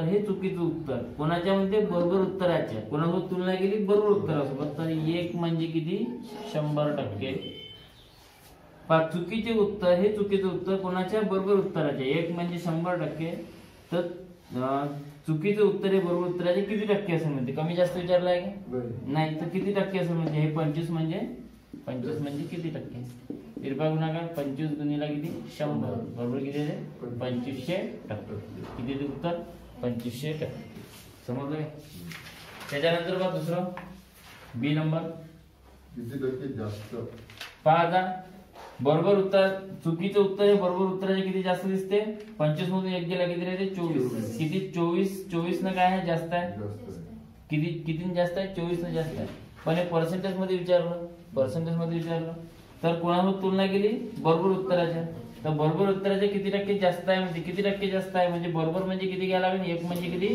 हे चुकीचं उत्तर कोणाच्या मध्ये बरोबर उत्तराच्या कोणासोबत तुलना केली बरोबर उत्तरासोबत तर एक म्हणजे किती 100%. चुकीचे उत्तर हे चुकीचं उत्तर कोणाच्या बरोबर उत्तराच्या एक म्हणजे 100%. तर चुकीचं उत्तर हे बरोबर उत्तराचे किती टक्के असेल म्हणजे कमी जास्त विचारलं आहे का नाही तर किती टक्के असेल म्हणजे हे 25 म्हणजे किती टक्के तिरपा गुणाकार 25 गुणिला किती 100 बरोबर किती आहे 2500% किती ते उत्तर 2500%. समजलं काय. त्याच्यानंतर बघा दुसरं बी नंबर किती टक्के जास्त पहा आता बरोबर उत्तर चुकीचं उत्तर हे बरोबर उत्तराचे किती जास्त दिसते 25 मधून एक गेला किती राहते 24 किती 24 न काय आहे जास्त आहे किती जास्त आहे 24 न जास्त आहे. पण हे पर्सेंटेज मध्ये विचारलं तर कोणासोबत तुलना केली बरोबर उत्तराच्या तर बरोबर उत्तराचे किती टक्के जास्त आहे म्हणजे किती टक्के जास्त आहे म्हणजे बरोबर म्हणजे किती घ्यायला लागेल एक म्हणजे किती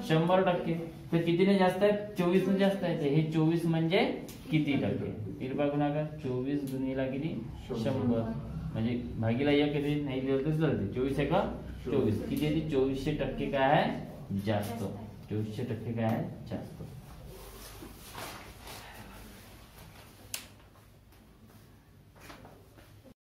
100%. तर कितीने जास्त आहे 24 ने जास्त आहे. तर हे 24 म्हणजे किती टक्के किती गुणाकार 24 गुणिला किती 100 म्हणजे भागीला एक किती नाही दिलं तर चालते 24 एका 24 किती 2400% काय आहे जास्त 2400% काय आहे जास्त.